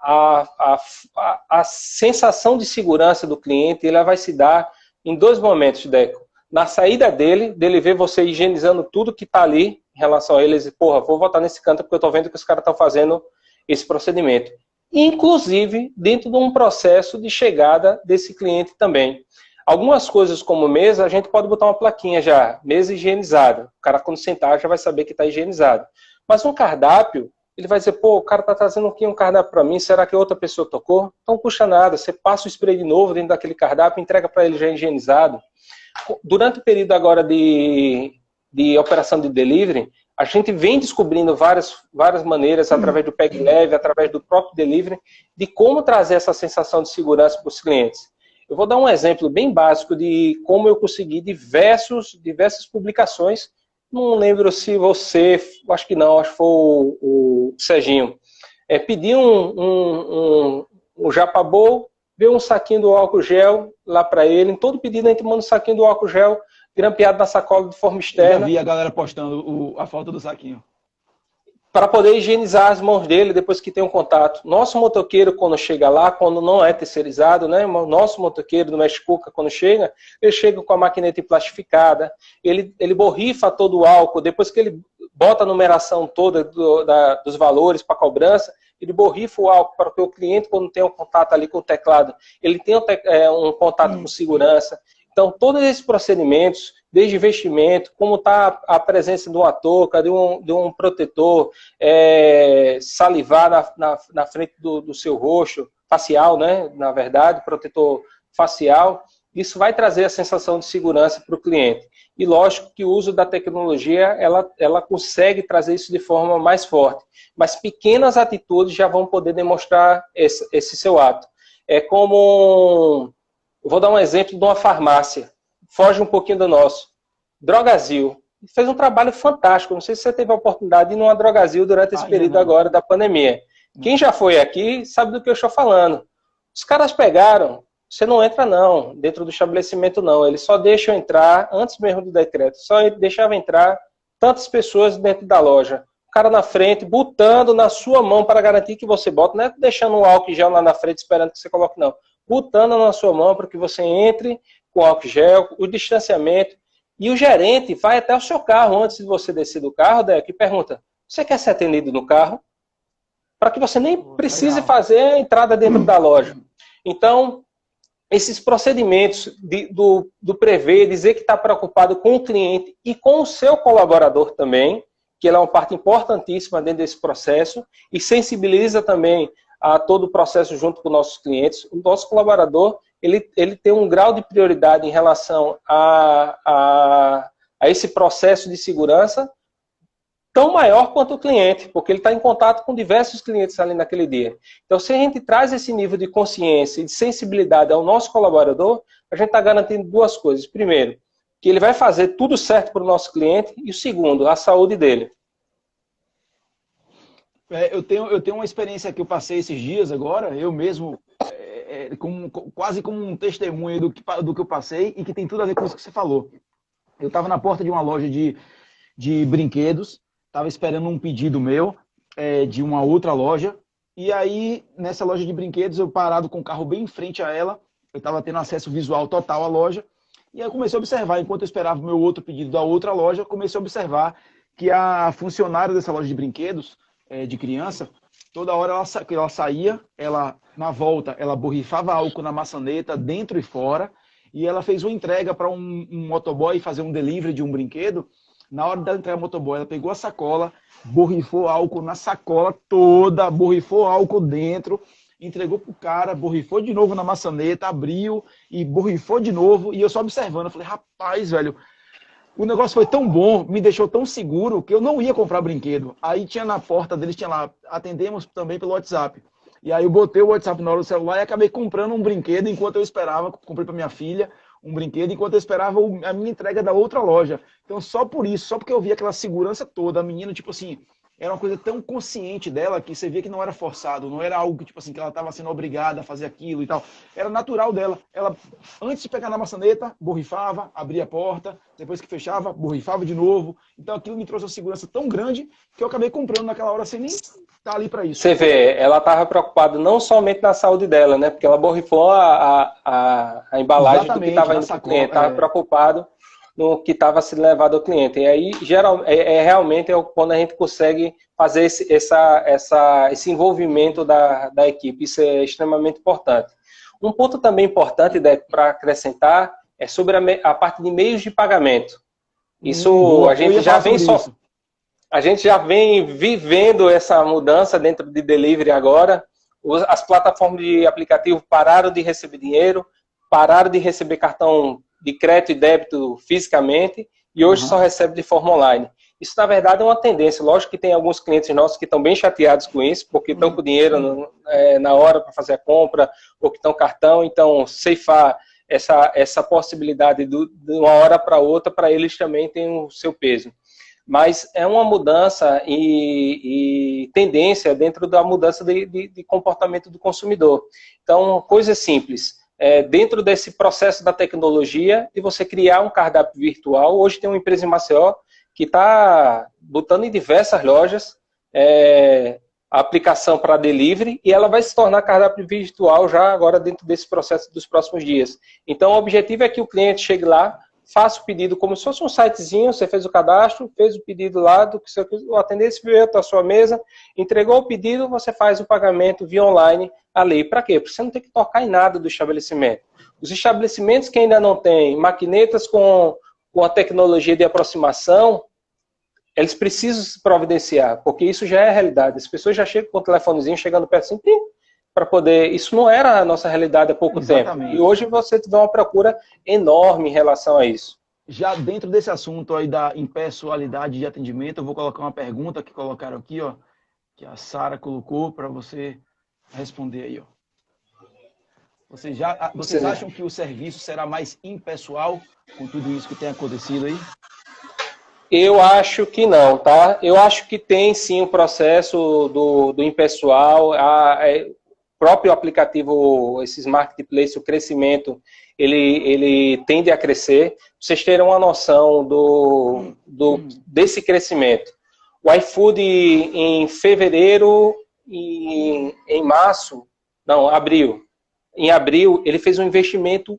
A sensação de segurança do cliente, ela vai se dar em 2 momentos, Deco. Na saída dele ver você higienizando tudo que está ali em relação a eles, porra, vou votar nesse canto porque eu estou vendo que os caras estão fazendo esse procedimento. Inclusive, dentro de um processo de chegada desse cliente também. Algumas coisas como mesa, a gente pode botar uma plaquinha já, mesa higienizada. O cara, quando sentar, já vai saber que está higienizado. Mas um cardápio, ele vai dizer, pô, o cara está trazendo aqui um cardápio para mim, será que outra pessoa tocou? Não custa nada, você passa o spray de novo dentro daquele cardápio e entrega para ele já higienizado. Durante o período agora de operação de delivery, a gente vem descobrindo várias maneiras, através do Peg Leve, através do próprio delivery, de como trazer essa sensação de segurança para os clientes. Eu vou dar um exemplo bem básico de como eu consegui diversas publicações. Não lembro se você, acho que não, acho que foi o Serginho. Pedi um Japabol, veio um saquinho do álcool gel lá para ele. Em todo pedido a gente manda um saquinho do álcool gel grampeado na sacola de forma externa. Eu já vi a galera postando a foto do saquinho. Para poder higienizar as mãos dele depois que tem um contato. Nosso motoqueiro, quando chega lá, quando não é terceirizado, né? Nosso motoqueiro do Mexicuca, quando chega, ele chega com a maquineta plastificada, ele borrifa todo o álcool, depois que ele bota a numeração toda dos valores para cobrança, ele borrifa o álcool para que o cliente, quando tem um contato ali com o teclado, ele tenha um contato com segurança. Então, todos esses procedimentos, desde investimento, como está a presença de uma touca, de um protetor, salivar na frente do seu rosto, facial, né? Na verdade, protetor facial, isso vai trazer a sensação de segurança para o cliente. E lógico que o uso da tecnologia, ela consegue trazer isso de forma mais forte. Mas pequenas atitudes já vão poder demonstrar esse seu ato. É como... Eu vou dar um exemplo de uma farmácia. Foge um pouquinho do nosso. Drogazil. Fez um trabalho fantástico. Não sei se você teve a oportunidade de ir numa Drogazil durante esse período agora da pandemia. Quem já foi aqui sabe do que eu estou falando. Os caras pegaram, você não entra não, dentro do estabelecimento não. Eles só deixam entrar, antes mesmo do decreto, só deixava entrar tantas pessoas dentro da loja. O cara na frente, botando na sua mão para garantir que você bota. Não é deixando um álcool gel lá na frente esperando que você coloque, não. Botando na sua mão para que você entre com álcool gel, o distanciamento. E o gerente vai até o seu carro antes de você descer do carro, Deco, e pergunta, você quer ser atendido no carro? Para que você nem precise fazer a entrada dentro da loja. Então, esses procedimentos do prever, dizer que está preocupado com o cliente e com o seu colaborador também, que ela é uma parte importantíssima dentro desse processo, e sensibiliza também a todo o processo junto com nossos clientes. O nosso colaborador, ele tem um grau de prioridade em relação a esse processo de segurança tão maior quanto o cliente, porque ele está em contato com diversos clientes ali naquele dia. Então, se a gente traz esse nível de consciência e de sensibilidade ao nosso colaborador, a gente está garantindo 2 coisas. Primeiro, que ele vai fazer tudo certo para o nosso cliente, e o segundo, a saúde dele. Eu tenho uma experiência que eu passei esses dias agora, eu mesmo, quase como um testemunho do que eu passei e que tem tudo a ver com isso que você falou. Eu estava na porta de uma loja de brinquedos, estava esperando um pedido meu de uma outra loja, e aí nessa loja de brinquedos eu parado com o carro bem em frente a ela, eu estava tendo acesso visual total à loja, e aí eu comecei a observar, enquanto eu esperava o meu outro pedido da outra loja, eu comecei a observar que a funcionária dessa loja de brinquedos, de criança, toda hora ela saía, na volta, ela borrifava álcool na maçaneta, dentro e fora, e ela fez uma entrega para um motoboy fazer um delivery de um brinquedo. Na hora da entrega do motoboy, ela pegou a sacola, borrifou álcool na sacola toda, borrifou álcool dentro, entregou pro cara, borrifou de novo na maçaneta, abriu e borrifou de novo, e eu só observando, eu falei, rapaz, velho, o negócio foi tão bom, me deixou tão seguro, que eu não ia comprar brinquedo. Aí tinha na porta deles, tinha lá, atendemos também pelo WhatsApp. E aí eu botei o WhatsApp na hora do celular e acabei comprando um brinquedo enquanto eu esperava, comprei para minha filha um brinquedo enquanto eu esperava a minha entrega da outra loja. Então só por isso, só porque eu vi aquela segurança toda, a menina, tipo assim, era uma coisa tão consciente dela que você via que não era forçado, não era algo que, tipo assim, que ela estava sendo obrigada a fazer aquilo e tal. Era natural dela. Ela, antes de pegar na maçaneta, borrifava, abria a porta, depois que fechava, borrifava de novo. Então aquilo me trouxe uma segurança tão grande que eu acabei comprando naquela hora sem nem estar ali para isso. Você vê, ela estava preocupada não somente na saúde dela, né? Porque ela borrifou a embalagem do que estava indo para o cliente. Estava preocupado no que estava sendo levado ao cliente. E aí, realmente, quando a gente consegue fazer esse envolvimento da equipe. Isso é extremamente importante. Um ponto também importante, para acrescentar, é sobre a parte de meios de pagamento. Isso a gente já vem vivendo essa mudança dentro de delivery agora. As plataformas de aplicativo pararam de receber dinheiro, pararam de receber cartão de crédito e débito fisicamente, e hoje só recebe de forma online. Isso, na verdade, é uma tendência. Lógico que tem alguns clientes nossos que estão bem chateados com isso, porque estão com dinheiro na hora para fazer a compra, ou que estão cartão, então ceifar essa possibilidade de uma hora para outra, para eles também tem o seu peso. Mas é uma mudança e tendência dentro da mudança de comportamento do consumidor. Então, coisa simples. Dentro desse processo da tecnologia, de você criar um cardápio virtual. Hoje tem uma empresa em Maceió que está botando em diversas lojas a aplicação para delivery, e ela vai se tornar cardápio virtual já agora dentro desse processo dos próximos dias. Então, o objetivo é que o cliente chegue lá, faça o pedido como se fosse um sitezinho, você fez o cadastro, fez o pedido lá, do que o atendente veio à sua mesa, entregou o pedido, você faz o pagamento via online ali. Para quê? Porque você não tem que tocar em nada do estabelecimento. Os estabelecimentos que ainda não têm maquinetas com a tecnologia de aproximação, eles precisam se providenciar, porque isso já é a realidade. As pessoas já chegam com o telefonezinho, chegando perto assim, para poder... Isso não era a nossa realidade há pouco tempo. E hoje você tiver uma procura enorme em relação a isso. Já dentro desse assunto aí da impessoalidade de atendimento, eu vou colocar uma pergunta que colocaram aqui, ó, que a Sara colocou para você responder aí, ó. Vocês acham que o serviço será mais impessoal com tudo isso que tem acontecido aí? Eu acho que não, tá? Eu acho que tem sim o processo do impessoal, o próprio aplicativo, esses marketplaces, o crescimento, ele tende a crescer. Pra vocês terem uma noção desse crescimento. O iFood em fevereiro e em abril. Em abril, ele fez um investimento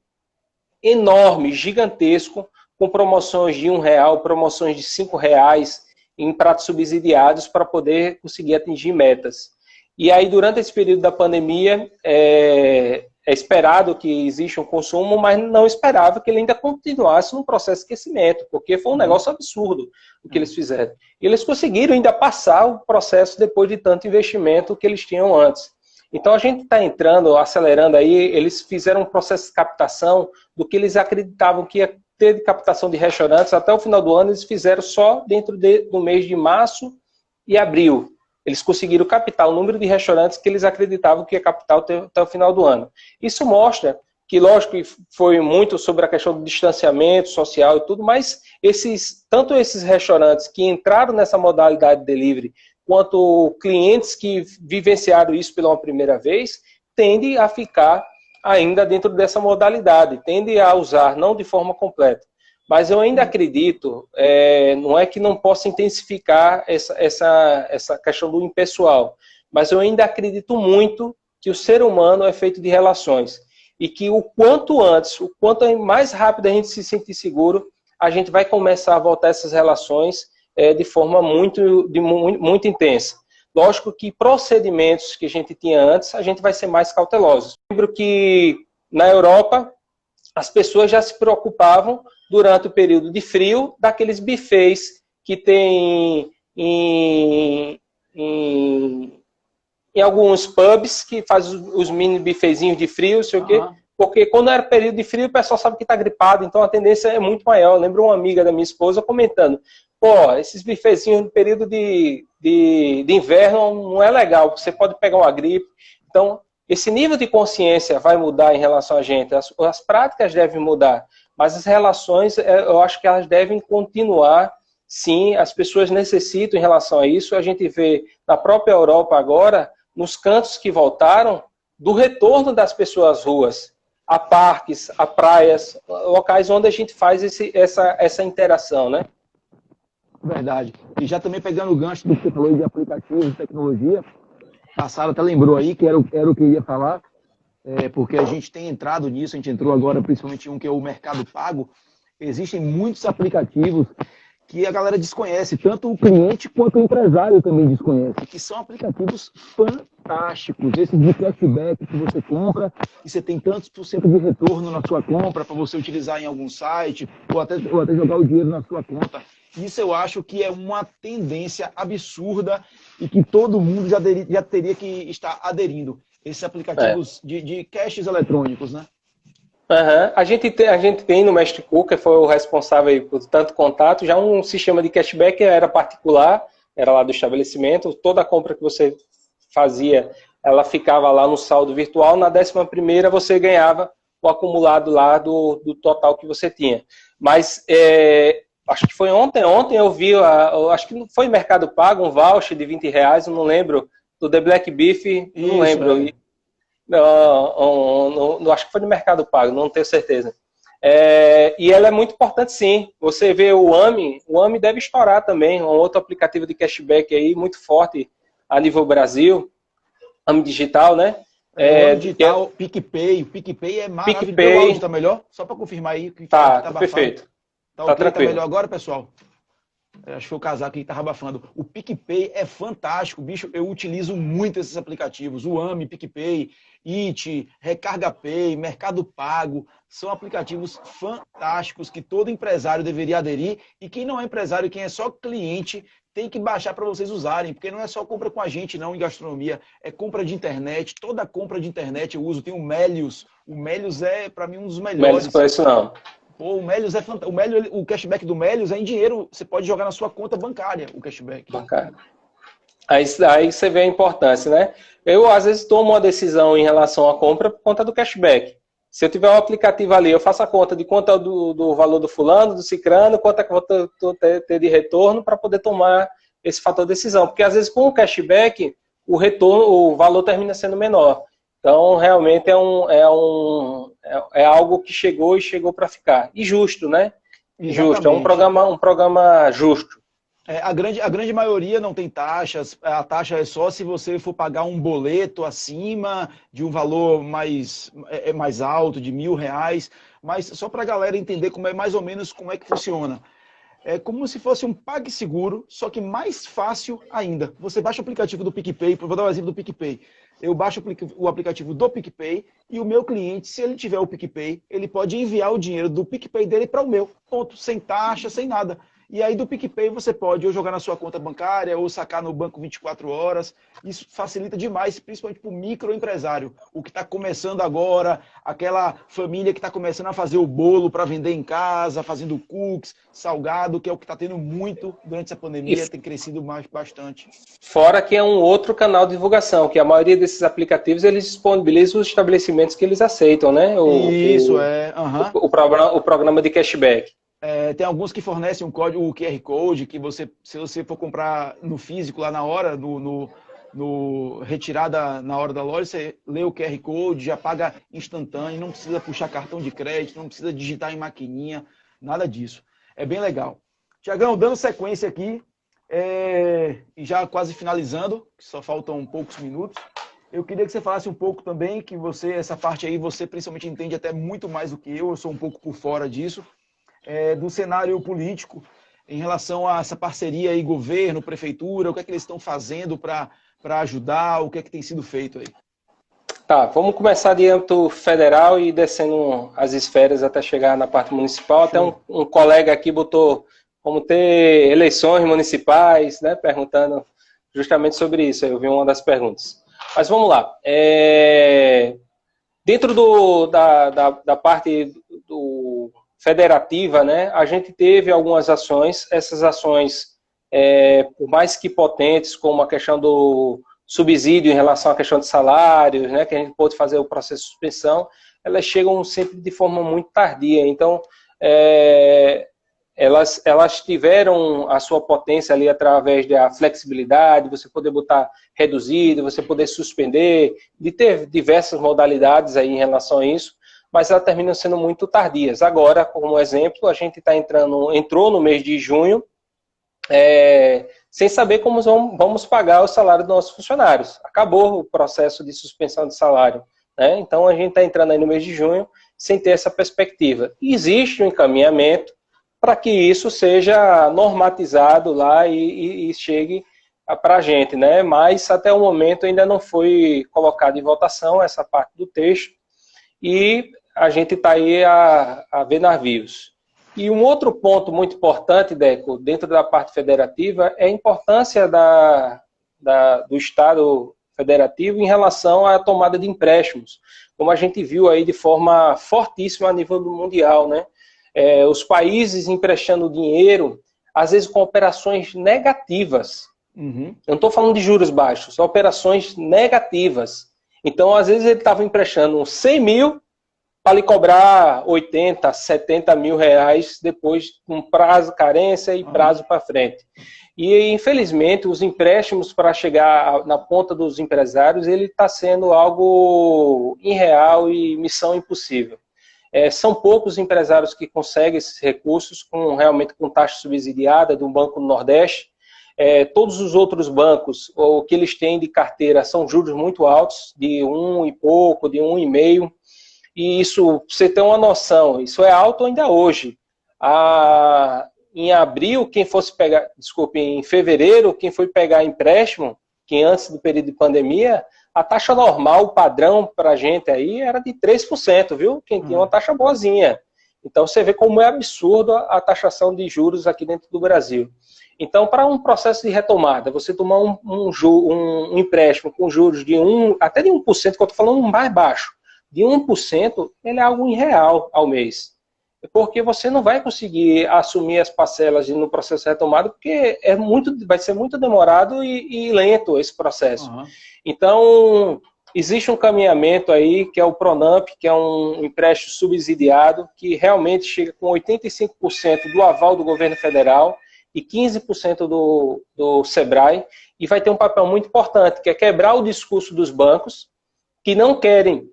enorme, gigantesco, com promoções de R$1, promoções de R$5 em pratos subsidiados para poder conseguir atingir metas. E aí, durante esse período da pandemia, é esperado que exista um consumo, mas não esperava que ele ainda continuasse no processo de aquecimento, porque foi um negócio absurdo o que eles fizeram. E eles conseguiram ainda passar o processo depois de tanto investimento que eles tinham antes. Então, a gente está entrando, acelerando aí, eles fizeram um processo de captação do que eles acreditavam que ia ter de captação de restaurantes. Até o final do ano, eles fizeram só dentro do mês de março e abril. Eles conseguiram captar o número de restaurantes que eles acreditavam que ia captar até o final do ano. Isso mostra que, lógico, que foi muito sobre a questão do distanciamento social e tudo, mas tanto esses restaurantes que entraram nessa modalidade de delivery, quanto clientes que vivenciaram isso pela primeira vez, tendem a ficar ainda dentro dessa modalidade, tendem a usar, não de forma completa. Mas eu ainda acredito, não é que não possa intensificar essa questão do impessoal, mas eu ainda acredito muito que o ser humano é feito de relações, e que o quanto antes, o quanto mais rápido a gente se sentir seguro, a gente vai começar a voltar essas relações de forma muito intensa. Lógico que procedimentos que a gente tinha antes, a gente vai ser mais cautelosos. Lembro que na Europa, as pessoas já se preocupavam, durante o período de frio, daqueles buffets que tem em alguns pubs, que faz os mini buffetzinhos de frio, não sei o quê. Porque quando era período de frio, o pessoal sabe que está gripado, então a tendência é muito maior. Eu lembro uma amiga da minha esposa comentando, pô, esses bifezinhos no período de inverno não é legal, você pode pegar uma gripe. Então, esse nível de consciência vai mudar em relação a gente, as práticas devem mudar, mas as relações, eu acho que elas devem continuar, sim, as pessoas necessitam em relação a isso. A gente vê na própria Europa agora, nos cantos que voltaram, do retorno das pessoas às ruas, a parques, a praias, locais onde a gente faz essa interação, né? Verdade. E já também pegando o gancho do que você falou de aplicativos, de tecnologia, a Sara até lembrou aí que era o que eu ia falar, porque a gente tem entrado nisso, a gente entrou agora principalmente em um que é o Mercado Pago. Existem muitos aplicativos que a galera desconhece, tanto o cliente quanto o empresário também desconhece, que são aplicativos fantásticos. Esses de cashback que você compra e você tem tantos por cento de retorno na sua compra para você utilizar em algum site ou até jogar o dinheiro na sua conta. Isso eu acho que é uma tendência absurda e que todo mundo já teria que estar aderindo. Esses aplicativos de caixas eletrônicos, né? Uhum. A gente tem no Mestre Cuca, que foi o responsável por tanto contato, já um sistema de cashback que era particular, era lá do estabelecimento, toda a compra que você fazia, ela ficava lá no saldo virtual, na 11ª você ganhava o acumulado lá do total que você tinha. Mas acho que foi ontem eu vi, acho que foi Mercado Pago, um voucher de R$20, eu não lembro, do The Black Beef, não lembro. Não, acho que foi no Mercado Pago, não tenho certeza. E ela é muito importante, sim. Você vê o AMI deve estourar também, um outro aplicativo de cashback aí muito forte a nível Brasil, AMI Digital, né? AMI Digital, PicPay. O PicPay é maravilhoso. PicPay, o áudio tá melhor? Só para confirmar aí. Que tá perfeito. Tá ok? Tranquilo. Tá melhor agora, pessoal? Acho que foi o casaco que estava abafando. O PicPay é fantástico, bicho. Eu utilizo muito esses aplicativos. O AMI, PicPay, It, Recarga Pay, Mercado Pago. São aplicativos fantásticos que todo empresário deveria aderir. E quem não é empresário, quem é só cliente, tem que baixar para vocês usarem. Porque não é só compra com a gente, não, em gastronomia. É compra de internet. Toda compra de internet eu uso. Tem o Melius. O Melius é, para mim, um dos melhores. Melius conheço não. Pô, o Melius é fantástico. O cashback do Melius é em dinheiro. Você pode jogar na sua conta bancária, o cashback. Bancária. Aí você vê a importância, né? Eu, às vezes, tomo uma decisão em relação à compra por conta do cashback. Se eu tiver um aplicativo ali, eu faço a conta de quanto é do valor do fulano, do cicrano, quanto é que eu vou ter de retorno para poder tomar esse fator de decisão. Porque, às vezes, com o cashback, o retorno, o valor termina sendo menor. Então, realmente é algo que chegou para ficar. E justo, né? Exatamente. Justo, é um programa justo. A grande maioria não tem taxas. A taxa é só se você for pagar um boleto acima de um valor mais alto, de R$1.000. Mas só para a galera entender mais ou menos como é que funciona. É como se fosse um PagSeguro, só que mais fácil ainda. Você baixa o aplicativo do PicPay, vou dar um exemplo do PicPay. Eu baixo o aplicativo do PicPay e o meu cliente, se ele tiver o PicPay, ele pode enviar o dinheiro do PicPay dele para o meu. Ponto. Sem taxa, sem nada. E aí do PicPay você pode ou jogar na sua conta bancária ou sacar no banco 24 horas. Isso facilita demais, principalmente para o microempresário. O que está começando agora, aquela família que está começando a fazer o bolo para vender em casa, fazendo cookies, salgado, que é o que está tendo muito durante essa pandemia, tem crescido bastante. Fora que é um outro canal de divulgação, que a maioria desses aplicativos eles disponibilizam os estabelecimentos que eles aceitam, né? O programa de cashback. Tem alguns que fornecem um código, o QR Code, que se você for comprar no físico, lá na hora, no retirada na hora da loja, você lê o QR Code, já paga instantâneo, não precisa puxar cartão de crédito, não precisa digitar em maquininha, nada disso. É bem legal. Tiagão, dando sequência aqui, e já quase finalizando, que só faltam poucos minutos, eu queria que você falasse um pouco também, que essa parte aí, você principalmente entende até muito mais do que eu sou um pouco por fora disso, do cenário político em relação a essa parceria aí, governo, prefeitura, o que é que eles estão fazendo para ajudar, o que é que tem sido feito aí? Tá, vamos começar de âmbito federal e descendo as esferas até chegar na parte municipal. Até um colega aqui botou como ter eleições municipais, né, perguntando justamente sobre isso. Eu vi uma das perguntas. Mas vamos lá. Dentro da parte federativa, né, a gente teve algumas ações. Essas ações, por mais que potentes, como a questão do subsídio em relação à questão de salários, né, que a gente pôde fazer o processo de suspensão, elas chegam sempre de forma muito tardia. Então, elas tiveram a sua potência ali através da flexibilidade, você poder botar reduzido, você poder suspender, de ter diversas modalidades aí em relação a isso, mas elas terminam sendo muito tardias. Agora, como exemplo, a gente entrou no mês de junho, sem saber como vamos pagar o salário dos nossos funcionários. Acabou o processo de suspensão de salário, né? Então, a gente está entrando aí no mês de junho sem ter essa perspectiva. E existe um encaminhamento para que isso seja normatizado lá e chegue para a gente, né? Mas, até o momento, ainda não foi colocado em votação essa parte do texto e a gente está aí a ver navios. E um outro ponto muito importante, Deco, dentro da parte federativa, é a importância do Estado federativo em relação à tomada de empréstimos, como a gente viu aí de forma fortíssima a nível mundial, né? Os países emprestando dinheiro, às vezes com operações negativas. Uhum. Eu não estou falando de juros baixos, são operações negativas. Então, às vezes ele estava emprestando 100 mil, para lhe cobrar 80, 70 mil reais depois com prazo, carência e prazo para frente. E, infelizmente, os empréstimos para chegar na ponta dos empresários, ele está sendo algo irreal e missão impossível. São poucos empresários que conseguem esses recursos realmente com taxa subsidiada do Banco do Nordeste. Todos os outros bancos, o que eles têm de carteira são juros muito altos, de 1 e pouco, de 1,5%. E isso, pra você ter uma noção, isso é alto ainda hoje. Em abril, em fevereiro, quem foi pegar empréstimo, que antes do período de pandemia, a taxa normal, o padrão para a gente aí era de 3%, viu? Quem tinha uma taxa boazinha. Então você vê como é absurdo a taxação de juros aqui dentro do Brasil. Então, para um processo de retomada, você tomar um empréstimo com juros de até de 1%, que eu estou falando mais baixo, de 1%, ele é algo irreal ao mês. Porque você não vai conseguir assumir as parcelas no processo de retomada, porque vai ser muito demorado e lento esse processo. Uhum. Então, existe um caminhamento aí, que é o Pronamp, que é um empréstimo subsidiado, que realmente chega com 85% do aval do governo federal e 15% do Sebrae, e vai ter um papel muito importante, que é quebrar o discurso dos bancos, que não querem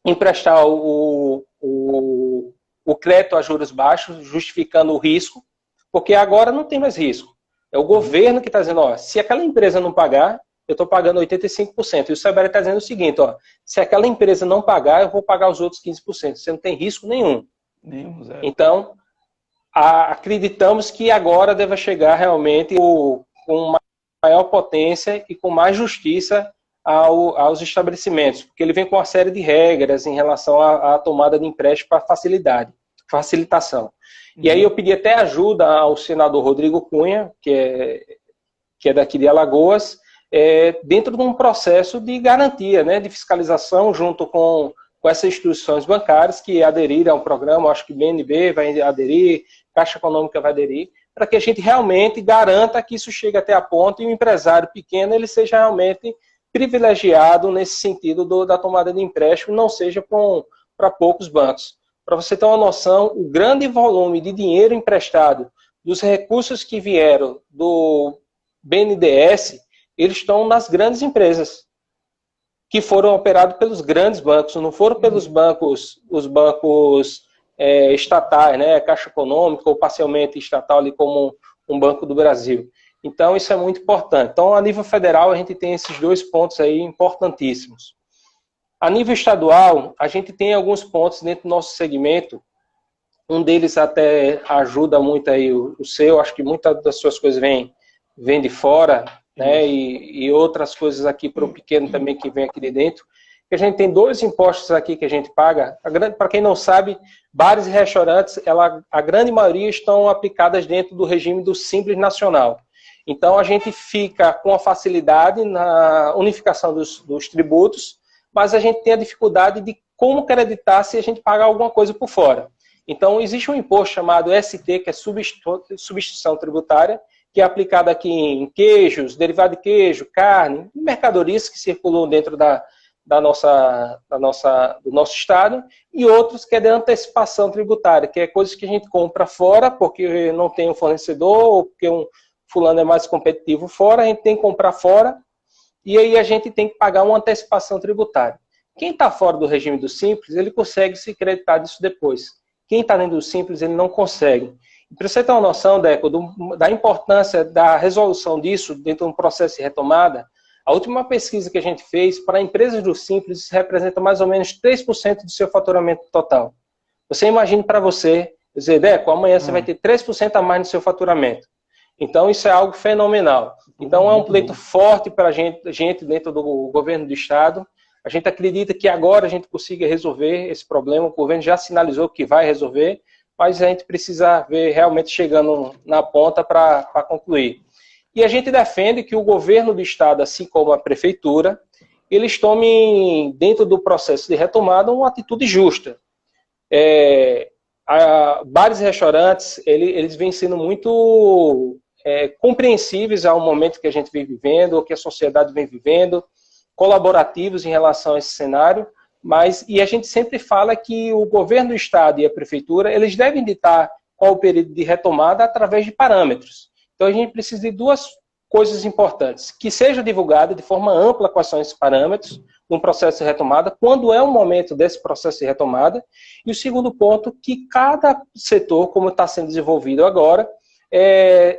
emprestar o crédito a juros baixos, justificando o risco, porque agora não tem mais risco. É o governo que está dizendo, se aquela empresa não pagar, eu estou pagando 85%. E o Sebrae está dizendo o seguinte, se aquela empresa não pagar, eu vou pagar os outros 15%. Você não tem risco nenhum. Zero. Então, acreditamos que agora deva chegar realmente com maior potência e com mais justiça aos estabelecimentos, porque ele vem com uma série de regras em relação à tomada de empréstimo para facilitação. E aí eu pedi até ajuda ao senador Rodrigo Cunha, que é daqui de Alagoas, dentro de um processo de garantia, né, de fiscalização junto com essas instituições bancárias que aderiram ao programa, acho que BNB vai aderir, Caixa Econômica vai aderir, para que a gente realmente garanta que isso chegue até a ponta e o empresário pequeno ele seja realmente privilegiado nesse sentido da tomada de empréstimo, não seja para poucos bancos. Para você ter uma noção, o grande volume de dinheiro emprestado, dos recursos que vieram do BNDES, eles estão nas grandes empresas, que foram operados pelos grandes bancos, não foram pelos bancos, os bancos estatais, né, Caixa Econômica ou parcialmente estatal, ali como um Banco do Brasil. Então, isso é muito importante. Então, a nível federal, a gente tem esses dois pontos aí importantíssimos. A nível estadual, a gente tem alguns pontos dentro do nosso segmento Um deles até ajuda muito aí o seu, acho que muitas das suas coisas vêm de fora, né? E outras coisas aqui para o pequeno também que vem aqui de dentro. A gente tem 2 impostos aqui que a gente paga. Para quem não sabe, bares e restaurantes, a grande maioria estão aplicadas dentro do regime do Simples Nacional. Então, a gente fica com a facilidade na unificação dos tributos, mas a gente tem a dificuldade de como acreditar se a gente pagar alguma coisa por fora. Então, existe um imposto chamado ST, que é substituição tributária, que é aplicado aqui em queijos, derivado de queijo, carne, mercadorias que circulam dentro do nosso estado, e outros que é de antecipação tributária, que é coisas que a gente compra fora, porque não tem um fornecedor, ou porque um fulano é mais competitivo fora, a gente tem que comprar fora, e aí a gente tem que pagar uma antecipação tributária. Quem está fora do regime do Simples, ele consegue se creditar disso depois. Quem está dentro do Simples, ele não consegue. Para você ter uma noção, Deco, da importância da resolução disso dentro de um processo de retomada, a última pesquisa que a gente fez para empresas do Simples, isso representa mais ou menos 3% do seu faturamento total. Você imagine para você, dizer, Deco, amanhã você vai ter 3% a mais no seu faturamento. Então, isso é algo fenomenal. Então, é um pleito forte para a gente dentro do governo do Estado. A gente acredita que agora a gente consiga resolver esse problema. O governo já sinalizou que vai resolver, mas a gente precisa ver realmente chegando na ponta para concluir. E a gente defende que o governo do Estado, assim como a Prefeitura, eles tomem, dentro do processo de retomada, uma atitude justa. Bares e restaurantes, eles vêm sendo muito compreensíveis ao momento que a gente vem vivendo, ou que a sociedade vem vivendo, colaborativos em relação a esse cenário, e a gente sempre fala que o governo do Estado e a Prefeitura, eles devem ditar qual o período de retomada através de parâmetros. Então a gente precisa de 2 coisas importantes, que seja divulgado de forma ampla quais são esses parâmetros no processo de retomada, quando é o momento desse processo de retomada, e o segundo ponto, que cada setor, como está sendo desenvolvido agora,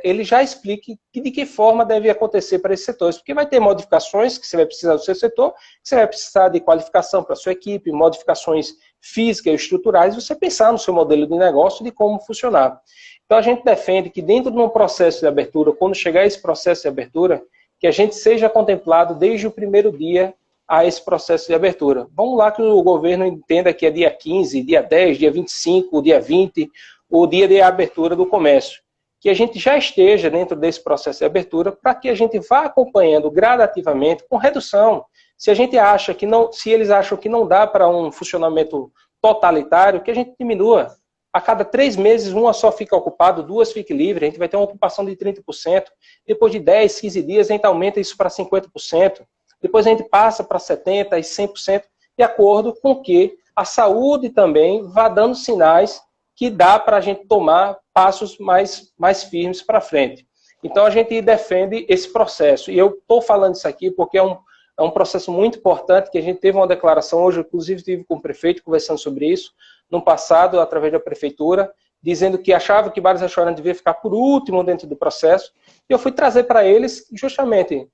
ele já explique de que forma deve acontecer para esses setores, porque vai ter modificações que você vai precisar do seu setor, que você vai precisar de qualificação para a sua equipe, modificações físicas e estruturais, você pensar no seu modelo de negócio, de como funcionar. Então a gente defende que dentro de um processo de abertura, quando chegar esse processo de abertura, que a gente seja contemplado desde o primeiro dia a esse processo de abertura. Vamos lá que o governo entenda que é dia 15, dia 10, dia 25, dia 20, o dia de abertura do comércio. Que a gente já esteja dentro desse processo de abertura para que a gente vá acompanhando gradativamente com redução. Se a gente acha que não, se eles acham que não dá para um funcionamento totalitário, que a gente diminua. A cada 3 meses, uma só fica ocupada, 2 fiquem livres, a gente vai ter uma ocupação de 30%. Depois de 10, 15 dias, a gente aumenta isso para 50%. Depois a gente passa para 70% e 100%, de acordo com que a saúde também vá dando sinais que dá para a gente tomar passos mais firmes para frente. Então, a gente defende esse processo. E eu estou falando isso aqui porque é um processo muito importante, que a gente teve uma declaração hoje, inclusive estive com o prefeito conversando sobre isso, no passado, através da prefeitura, dizendo que achava que bares e restaurantes deviam ficar por último dentro do processo. E eu fui trazer para eles, justamente,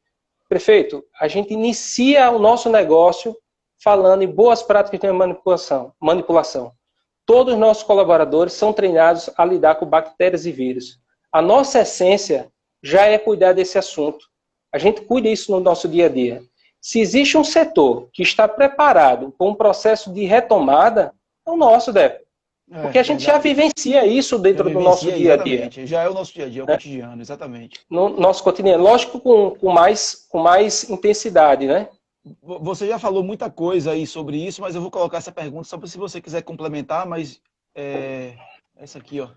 prefeito, a gente inicia o nosso negócio falando em boas práticas de manipulação. Todos os nossos colaboradores são treinados a lidar com bactérias e vírus. A nossa essência já é cuidar desse assunto. A gente cuida disso no nosso dia a dia. Se existe um setor que está preparado para um processo de retomada, é o nosso, Deco. Porque a gente já vivencia isso dentro do nosso dia a dia. Já é o nosso dia a dia, é o cotidiano, exatamente. No nosso cotidiano. Lógico, com mais intensidade, né? Você já falou muita coisa aí sobre isso, mas eu vou colocar essa pergunta só para se você quiser complementar, mas essa aqui, ó,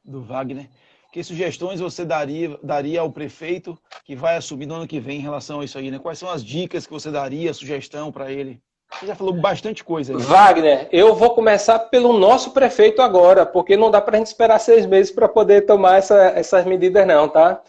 do Wagner. Que sugestões você daria ao prefeito que vai assumir no ano que vem em relação a isso aí, né? Quais são as dicas que você daria, sugestão para ele? Você já falou bastante coisa aí. Wagner, eu vou começar pelo nosso prefeito agora, porque não dá para a gente esperar 6 meses para poder tomar essas medidas não, tá?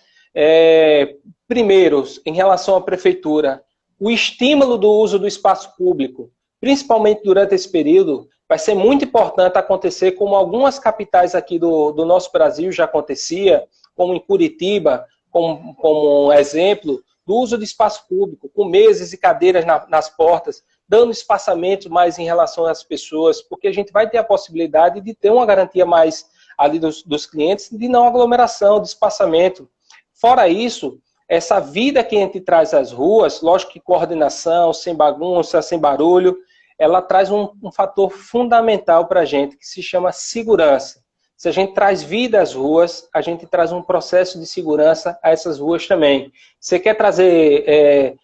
Primeiro, em relação à prefeitura, o estímulo do uso do espaço público, principalmente durante esse período, vai ser muito importante acontecer, como algumas capitais aqui do nosso Brasil já acontecia, como em Curitiba, como um exemplo, do uso de espaço público, com mesas e cadeiras nas portas, dando espaçamento mais em relação às pessoas, porque a gente vai ter a possibilidade de ter uma garantia mais ali dos clientes de não aglomeração, de espaçamento. Fora isso, essa vida que a gente traz às ruas, lógico que coordenação, sem bagunça, sem barulho, ela traz um fator fundamental para a gente, que se chama segurança. Se a gente traz vida às ruas, a gente traz um processo de segurança a essas ruas também. Você quer trazer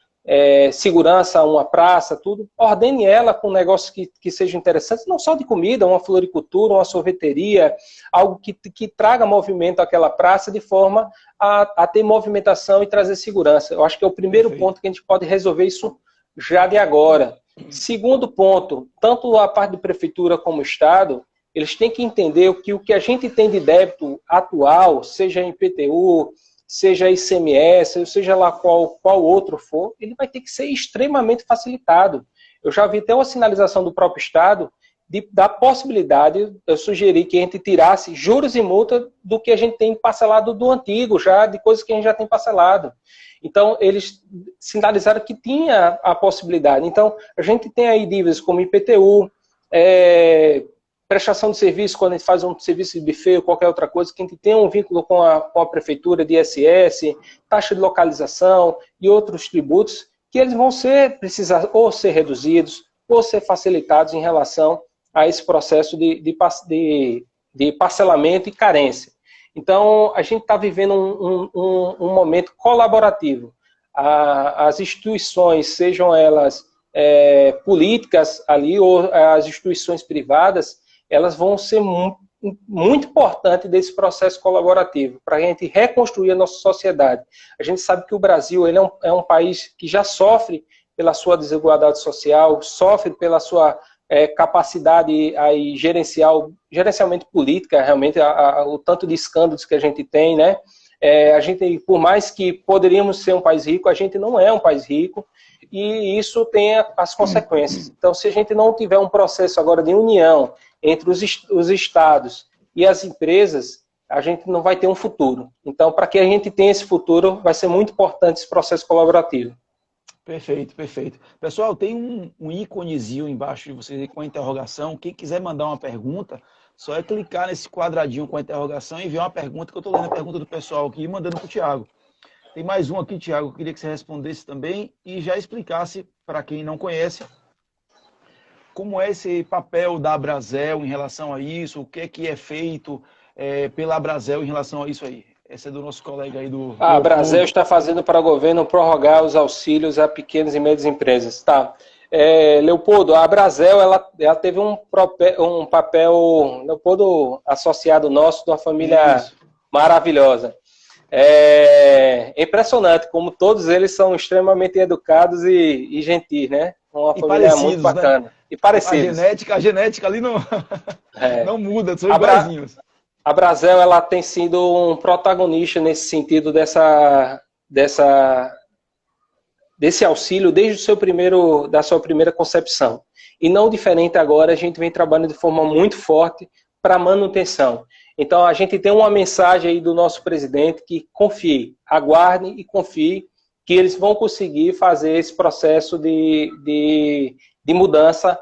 segurança a uma praça, tudo, ordene ela com negócios que sejam interessantes, não só de comida, uma floricultura, uma sorveteria, algo que traga movimento àquela praça de forma a ter movimentação e trazer segurança. Eu acho que é o primeiro ponto que a gente pode resolver isso já de agora. Segundo ponto, tanto a parte de prefeitura como o Estado, eles têm que entender que o que a gente tem de débito atual, seja IPTU, seja ICMS, seja lá qual outro for, ele vai ter que ser extremamente facilitado. Eu já vi até uma sinalização do próprio Estado da possibilidade, eu sugeri que a gente tirasse juros e multa do que a gente tem parcelado do antigo, já de coisas que a gente já tem parcelado. Então, eles sinalizaram que tinha a possibilidade. Então, a gente tem aí dívidas como IPTU, prestação de serviço, quando a gente faz um serviço de buffet ou qualquer outra coisa, que a gente tem um vínculo com a prefeitura de ISS, taxa de localização e outros tributos, que eles vão precisar ou ser reduzidos ou ser facilitados em relação a esse processo de parcelamento e carência. Então, a gente está vivendo um momento colaborativo. As instituições, sejam elas políticas ali ou as instituições privadas, elas vão ser muito importantes desse processo colaborativo, para a gente reconstruir a nossa sociedade. A gente sabe que o Brasil ele é um país que já sofre pela sua desigualdade social, sofre pela sua capacidade aí gerenciamento política, realmente, o tanto de escândalos que a gente tem, né? A gente, por mais que poderíamos ser um país rico, a gente não é um país rico, e isso tem as consequências. Então, se a gente não tiver um processo agora de união entre os estados e as empresas, a gente não vai ter um futuro. Então, para que a gente tenha esse futuro, vai ser muito importante esse processo colaborativo. Perfeito, perfeito. Pessoal, tem um íconezinho embaixo de vocês com a interrogação. Quem quiser mandar uma pergunta, só é clicar nesse quadradinho com a interrogação e enviar uma pergunta, que eu estou lendo a pergunta do pessoal aqui e mandando para o Thiago. Tem mais um aqui, Thiago, eu queria que você respondesse também e já explicasse, para quem não conhece, como é esse papel da Abrazel em relação a isso, o que é feito pela Abrazel em relação a isso aí. Esse é do nosso colega aí do... A Abrazel está fazendo para o governo prorrogar os auxílios a pequenas e médias empresas. Tá. Leopoldo, a Abrazel ela teve um papel, Leopoldo, associado nosso, de uma família maravilhosa. É impressionante como todos eles são extremamente educados e gentis, né? Uma família muito bacana. Né? E parecidos. A genética ali não, não muda, são iguaizinhos. A Abrazel, ela tem sido um protagonista nesse sentido desse auxílio desde da sua primeira concepção. E não diferente agora, a gente vem trabalhando de forma muito forte para manutenção. Então, a gente tem uma mensagem aí do nosso presidente que confie, aguarde e confie que eles vão conseguir fazer esse processo de mudança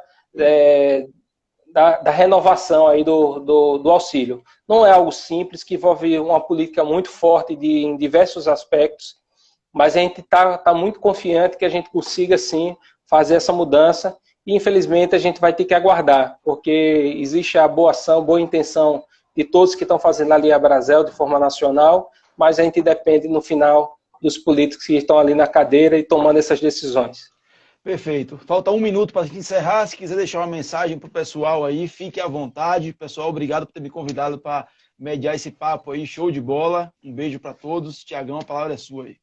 da renovação aí do auxílio. Não é algo simples, que envolve uma política muito forte em diversos aspectos, mas a gente está muito confiante que a gente consiga, sim, fazer essa mudança e, infelizmente, a gente vai ter que aguardar, porque existe a boa ação, boa intenção de todos que estão fazendo ali a Abrazel de forma nacional, mas a gente depende, no final, dos políticos que estão ali na cadeira e tomando essas decisões. Perfeito. Falta 1 minuto para a gente encerrar. Se quiser deixar uma mensagem para o pessoal aí, fique à vontade. Pessoal, obrigado por ter me convidado para mediar esse papo aí. Show de bola. Um beijo para todos. Tiagão, a palavra é sua aí.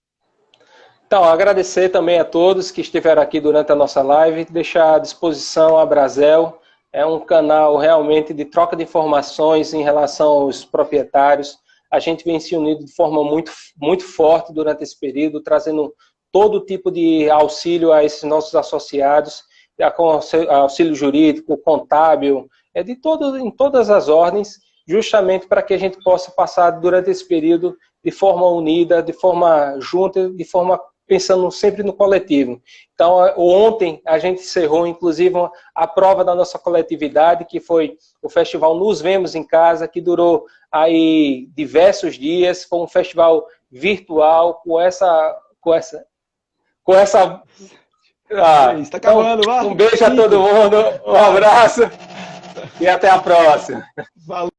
Então, agradecer também a todos que estiveram aqui durante a nossa live. Deixar à disposição a Abrazel. É um canal realmente de troca de informações em relação aos proprietários. A gente vem se unindo de forma muito, muito forte durante esse período, trazendo todo tipo de auxílio a esses nossos associados, auxílio jurídico, contábil, em todas as ordens, justamente para que a gente possa passar durante esse período de forma unida, de forma junta, de forma pensando sempre no coletivo. Então, ontem a gente encerrou, inclusive, a prova da nossa coletividade, que foi o festival Nos Vemos em Casa, que durou aí diversos dias. Foi um festival virtual com essa Está acabando, então, um beijo a todo mundo, um abraço e até a próxima. Valeu.